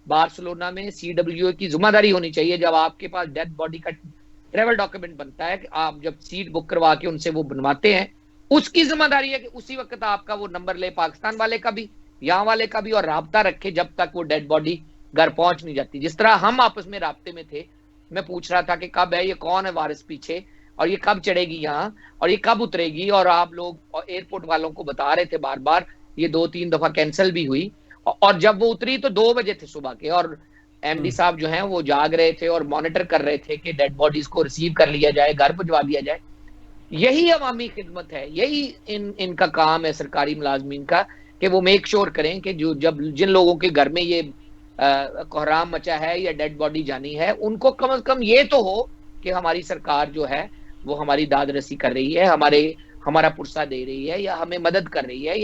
Speaker 2: बार्सिलोना में CWA की जिम्मेदारी होनी चाहिए। जब आपके पास डेड बॉडी का ट्रेवल डॉक्यूमेंट बनता है कि आप जब सीट बुक करवा के उनसे वो बनवाते हैं, उसकी जिम्मेदारी है कि उसी वक्त आपका वो नंबर ले, पाकिस्तान वाले का भी, यहाँ वाले का भी, और राब्ता रखे जब तक वो डेड बॉडी घर पहुंच नहीं जाती। जिस तरह हम आपस में राब्ते में थे, मैं पूछ रहा था कि कब है, ये कौन है वारिस पीछे, और ये कब चढ़ेगी यहाँ, और ये कब उतरेगी, और आप लोग एयरपोर्ट वालों को बता रहे थे बार बार। ये 2-3 दफा कैंसिल भी हुई, और जब वो उतरी तो 2 बजे थे सुबह के, और MD साहब जो हैं वो जाग रहे थे और मॉनिटर कर रहे थे कि डेड बॉडीज को रिसीव कर लिया जाए, घर पहुंचवा दिया जाए। यही अवामी खिदमत है, यही इनका काम है सरकारी मुलाजमीन का, कि वो मेक श्योर करें कि जिन लोगों के घर में ये कोहराम मचा है या डेड बॉडी जानी है, उनको कम से कम ये तो हो कि हमारी सरकार जो है वो हमारी दादरसी कर रही है, हमारा पुरसा दे रही है, या हमें मदद कर रही है,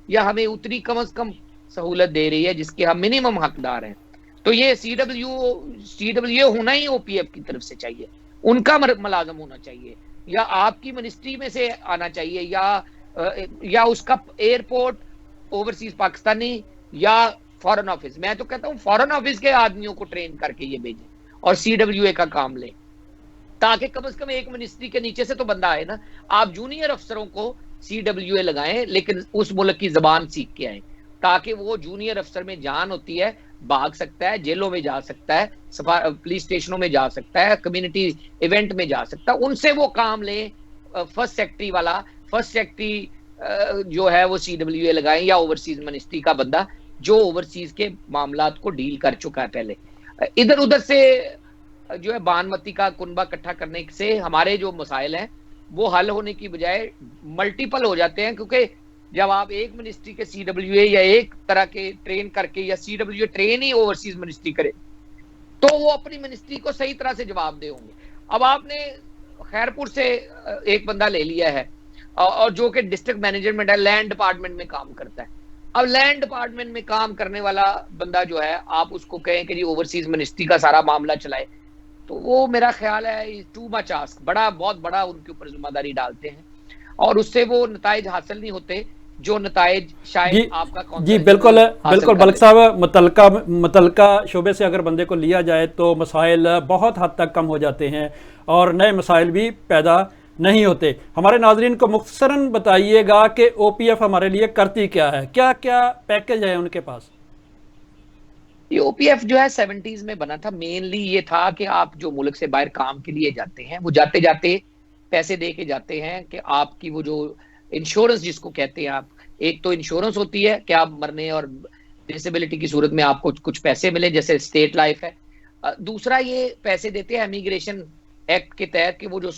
Speaker 2: या हमें उतनी कम से कम सहूलत दे रही है जिसके हम मिनिमम हकदार हैं। तो ये CWA होना ही OPF की तरफ से चाहिए, उनका मुलाजम होना चाहिए, या आपकी मिनिस्ट्री में से आना चाहिए, या उसका एयरपोर्ट ओवरसीज पाकिस्तानी या फॉरेन ऑफिस। मैं तो कहता हूँ फॉरेन ऑफिस के आदमियों को ट्रेन करके ये भेजें और CWA का काम लें, ताकि कम से कम एक मिनिस्ट्री के नीचे से तो बंदा आए ना। आप जूनियर अफसरों को CWA लगाएं, लेकिन उस मुल्क की जबान सीख के आए, ताकि वो जूनियर अफसर में जान होती है, भाग सकता है, जेलों में जा सकता है, पुलिस स्टेशनों में जा सकता है, कम्युनिटी इवेंट में जा सकता है, उनसे वो काम ले। फर्स्ट सेक्रेटरी जो है वो CWA लगाएं, या ओवरसीज मिनिस्ट्री का बंदा जो ओवरसीज के मामलात को डील कर चुका है पहले। इधर उधर से जो है बानमती का कुनबा इकट्ठा करने से हमारे जो मसाइल हैं वो हल होने की बजाय मल्टीपल हो जाते हैं, क्योंकि जब आप एक मिनिस्ट्री के CWA या एक तरह के ट्रेन करके, या CWA ट्रेन ही ओवरसीज मिनिस्ट्री करे, तो वो अपनी मिनिस्ट्री को सही तरह से जवाब दे होंगे। अब आपने खैरपुर से एक बंदा ले लिया है, और जो कि डिस्ट्रिक्ट मैनेजमेंट है, लैंड डिपार्टमेंट में काम करता है। अब लैंड डिपार्टमेंट में काम करने वाला बंदा जो है, आप उसको कहें कि जी ओवरसीज मिनिस्ट्री का सारा मामला चलाए, तो वो मेरा ख्याल है टू मच आस्क, बहुत बड़ा उनके ऊपर जिम्मेदारी डालते हैं और उससे वो नताइज हासिल नहीं होते जो नताइज शायद आपका
Speaker 1: जी बिल्कुल बिल्कुल बल्क साहब, मुतलका शोबे से अगर बंदे को लिया जाए तो मसाइल बहुत हद तक कम हो जाते हैं और नए मसाइल भी पैदा नहीं होते। हमारे नाजरीन को मुख्तसरन बताइएगा कि OPF हमारे लिए करती क्या है, क्या क्या पैकेज है उनके पास?
Speaker 2: ये OPF जो है 70s में बना था। मेनली ये था कि आप जो मुल्क से बाहर काम के लिए जाते हैं वो जाते जाते पैसे दे के जाते हैं कि आपकी वो जो इंश्योरेंस जिसको कहते हैं आप, एक तो इंश्योरेंस होती है कि आप मरने और डिसेबिलिटी की सूरत में आपको कुछ पैसे मिले जैसे स्टेट लाइफ है। दूसरा ये पैसे देते हैं इमिग्रेशन एक्ट के तहत कि वो जो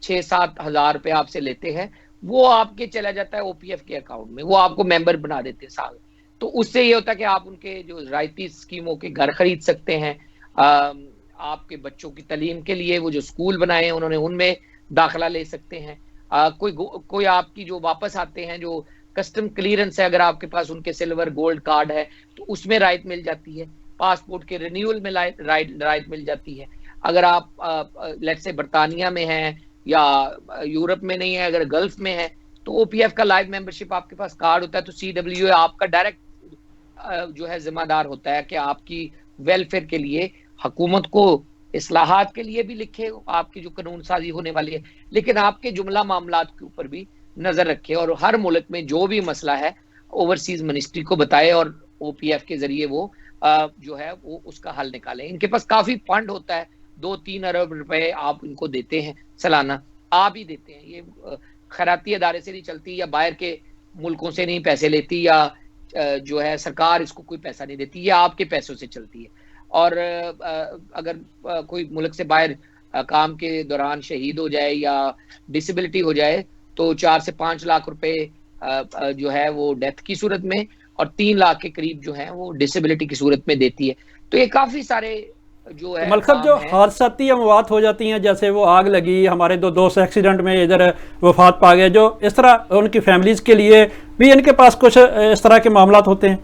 Speaker 2: 6-7 हज़ार रुपये आपसे लेते हैं वो आपके चला जाता है OPF के अकाउंट में, वो आपको मेंबर बना देते हैं साल। तो उससे ये होता है कि आप उनके जो रायती स्कीमों के घर खरीद सकते हैं, आपके बच्चों की तालीम के लिए वो जो स्कूल बनाए हैं उन्होंने उनमें दाखिला ले सकते हैं। कोई आपकी जो वापस आते हैं जो कस्टम क्लियरेंस है, अगर आपके पास उनके सिल्वर गोल्ड कार्ड है तो उसमें राइट मिल जाती है। पासपोर्ट के रिन्यूअल में राइट मिल जाती है। अगर आप लेट्स से बरतानिया में हैं या यूरोप में नहीं है, अगर गल्फ में है तो OPF का लाइव मेंबरशिप आपके पास कार्ड होता है तो CWA आपका डायरेक्ट जो है जिम्मेदार होता है कि आपकी वेलफेयर के लिए हुकूमत को इस्लाहात के लिए भी लिखे, आपकी जो कानून साजी होने वाली है, लेकिन आपके जुमला मामलात के ऊपर भी नजर रखे और हर मुल्क में जो भी मसला है ओवरसीज मिनिस्ट्री को बताए और OPF के जरिए वो जो है वो उसका हल निकाले। इनके पास काफी फंड होता है, 2-3 अरब रुपए आप इनको देते हैं सालाना, आप ही देते हैं। ये खैराती अदारे से नहीं चलती या बाहर के मुल्कों से नहीं पैसे लेती या जो है सरकार इसको कोई पैसा नहीं देती, ये आपके पैसों से चलती है। और अगर कोई मुल्क से बाहर काम के दौरान शहीद हो जाए या डिसेबिलिटी हो जाए तो 4 से 5 लाख रुपए जो है वो डेथ की सूरत में और 3 लाख के करीब जो है वो डिसेबिलिटी की सूरत में देती है। तो ये काफी सारे जो है
Speaker 1: मतलब जो हादसाती अमवात हो जाती हैं, जैसे वो आग लगी, हमारे 2 दोस्त एक्सीडेंट में इधर वफात पा गए, जो इस तरह उनकी फैमिलीज के लिए भी इनके पास कुछ इस तरह के मामलात होते हैं।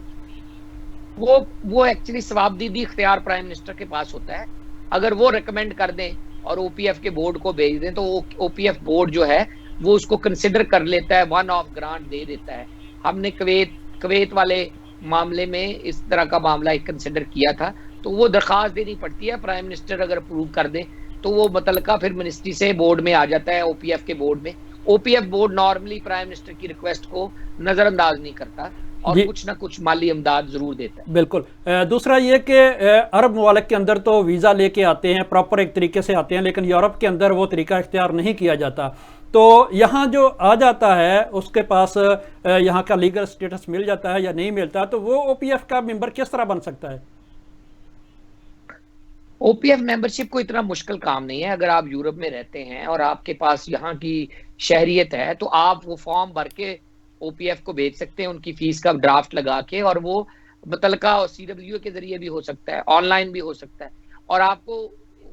Speaker 2: वो एक्चुअली सवाबदीदी इख्तियार प्राइम मिनिस्टर के पास होता है। अगर वो रिकमेंड कर दें और OPF के बोर्ड को भेज दें तो OPF बोर्ड जो है वो उसको कंसिडर कर लेता है, वन ऑफ ग्रांट दे देता है। हमने कुवैत वाले मामले में इस तरह का मामला एक कंसिडर किया था, तो वो दरख्वास्त देनी पड़ती है, प्राइम मिनिस्टर अगर अप्रूव कर दे तो वो मुतलका फिर मिनिस्ट्री से बोर्ड में आ जाता है, OPF के बोर्ड में। OPF board normally prime minister की रिक्वेस्ट को नजरअंदाज नहीं करता और कुछ ना कुछ माली इमदाद जरूर देता है।
Speaker 1: बिल्कुल। दूसरा ये कि अरब ममालिक के अंदर तो वीज़ा लेके आते हैं, प्रॉपर एक तरीके से आते हैं, लेकिन यूरोप के अंदर वो तरीका इख्तियार नहीं किया जाता। तो यहाँ जो आ जाता है उसके पास यहाँ का लीगल स्टेटस मिल जाता है या नहीं मिलता, तो वो OPF का मेंबर किस तरह बन सकता है?
Speaker 2: OPF मेंबरशिप को इतना मुश्किल काम नहीं है। अगर आप यूरोप में रहते हैं और आपके पास यहाँ की शहरियत है तो आप वो फॉर्म भर के OPF को भेज सकते हैं, उनकी फीस का ड्राफ्ट लगा के, और वो मुतलका और CWA के जरिए भी हो सकता है, ऑनलाइन भी हो सकता है। और आपको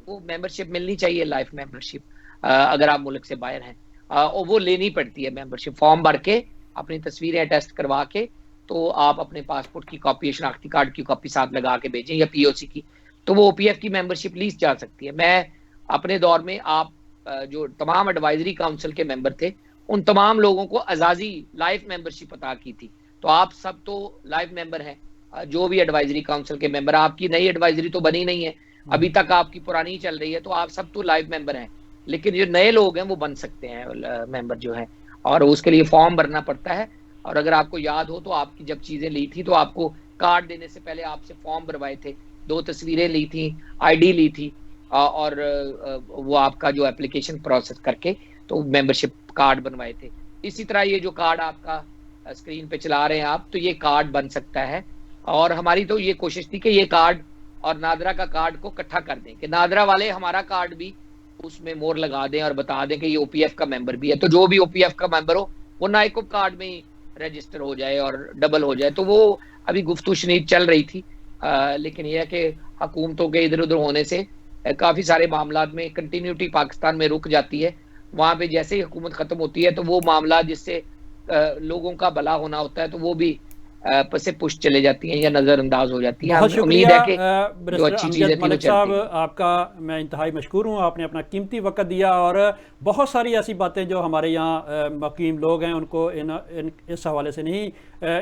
Speaker 2: वो मेंबरशिप मिलनी चाहिए, लाइफ मेंबरशिप, अगर आप मुल्क से बाहर हैं, और वो लेनी पड़ती है मेंबरशिप। फॉर्म भर के अपनी तस्वीरें अटेस्ट करवा के तो आप अपने पासपोर्ट की कॉपी, शनाख्ती कार्ड की कॉपी साथ लगा के भेजें या POC की, तो वो OPF की मेंबरशिप ली जा सकती है। मैं अपने दौर में आप जो तमाम एडवाइजरी काउंसिल के मेंबर थे उन तमाम लोगों को अजाजी लाइफ मेंबरशिप अता की थी। तो आप सब तो लाइफ मेंबर हैं, जो भी एडवाइजरी काउंसिल के मेंबर। आपकी नई एडवाइजरी तो बनी नहीं है, अभी तक आपकी पुरानी चल रही है, तो आप सब तो लाइफ मेंबर हैं। लेकिन जो नए लोग हैं वो बन सकते हैं मेंबर जो है, और उसके लिए फॉर्म भरना पड़ता है। और अगर आपको याद हो तो आपकी जब चीजें ली थी तो आपको कार्ड देने से पहले आपसे फॉर्म भरवाए थे, 2 तस्वीरें ली थी, ID ली थी, और वो आपका जो एप्लीकेशन प्रोसेस करके तो मेंबरशिप कार्ड बनवाए थे। इसी तरह ये जो कार्ड आपका स्क्रीन पे चला रहे हैं आप, तो ये कार्ड बन सकता है। और हमारी तो ये कोशिश थी कि ये कार्ड और नादरा का कार्ड को इकट्ठा कर दें, कि नादरा वाले हमारा कार्ड भी उसमें मोहर लगा दें और बता दें कि ये OPF का मेंबर भी है, तो जो भी OPF का मेंबर हो वो नाइकोब कार्ड में ही रजिस्टर हो जाए और डबल हो जाए। तो वो अभी गुफ्तगू शनीद चल रही थी, लेकिन यह है कि हुकूमतों के इधर उधर होने से काफ़ी सारे मामला में कंटिन्यूटी पाकिस्तान में रुक जाती है। वहाँ पे जैसे ही हुकूमत ख़त्म होती है तो वो मामला जिससे लोगों का भला होना होता है तो वो भी से पुश चले जाती हैं या नज़रअंदाज हो जाती हैं।
Speaker 1: बहुत
Speaker 2: हमें उम्मीद
Speaker 1: शुक्रिया
Speaker 2: है कि जो अच्छी चीज़ें थी वो
Speaker 1: मलिक
Speaker 2: चलती
Speaker 1: साहब,
Speaker 2: हैं।
Speaker 1: आपका मैं इंतहाई मशकूर हूँ। आपने अपना कीमती वक्त दिया और बहुत सारी ऐसी बातें जो हमारे यहाँ मुकीम लोग हैं उनको इस हवाले से नहीं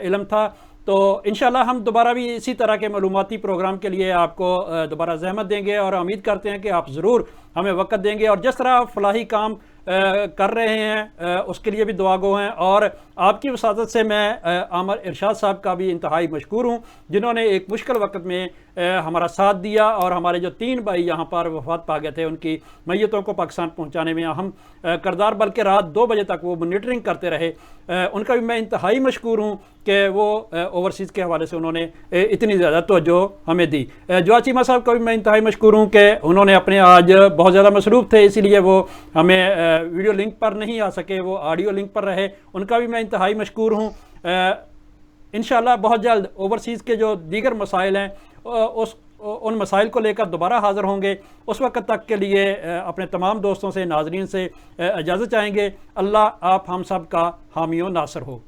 Speaker 1: इल्म था। तो इंशाल्लाह हम दोबारा भी इसी तरह के मालूमाती प्रोग्राम के लिए आपको दोबारा ज़हमत देंगे और उम्मीद करते हैं कि आप ज़रूर हमें वक्त देंगे। और जिस तरह फलाही काम कर रहे हैं उसके लिए भी दुआगो हैं। और आपकी वसादत से मैं आमर इरशाद साहब का भी इंतहाई मशकूर हूँ, जिन्होंने एक मुश्किल वक्त में हमारा साथ दिया और हमारे जो 3 भाई यहाँ पर वफात पा गए थे उनकी मैयतों को पाकिस्तान पहुँचाने में अहम किरदार, बल्कि रात 2 बजे तक वो मॉनिटरिंग करते रहे। उनका भी मैं इंतहाई मशकूर हूँ कि वो ओवरसीज़ के हवाले से उन्होंने इतनी ज़्यादा तवज्जो हमें दी। जवा चीमा साहब का भी मैं इंतहाई मशकूर हूँ कि उन्होंने अपने आज बहुत ज़्यादा मसरूफ़ थे, इसीलिए वो हमें वीडियो लिंक पर नहीं आ सके, वो ऑडियो लिंक पर रहे। उनका भी मैं इंतहाई मशकूर हूँ। इंशाल्लाह बहुत जल्द ओवरसीज़ के जो दीगर मसाइल हैं उन मसाइल को लेकर दोबारा हाज़िर होंगे। उस वक्त तक के लिए अपने तमाम दोस्तों से, नाजरीन से इजाज़त चाहेंगे। अल्लाह आप हम सब का हामी व नासर हो।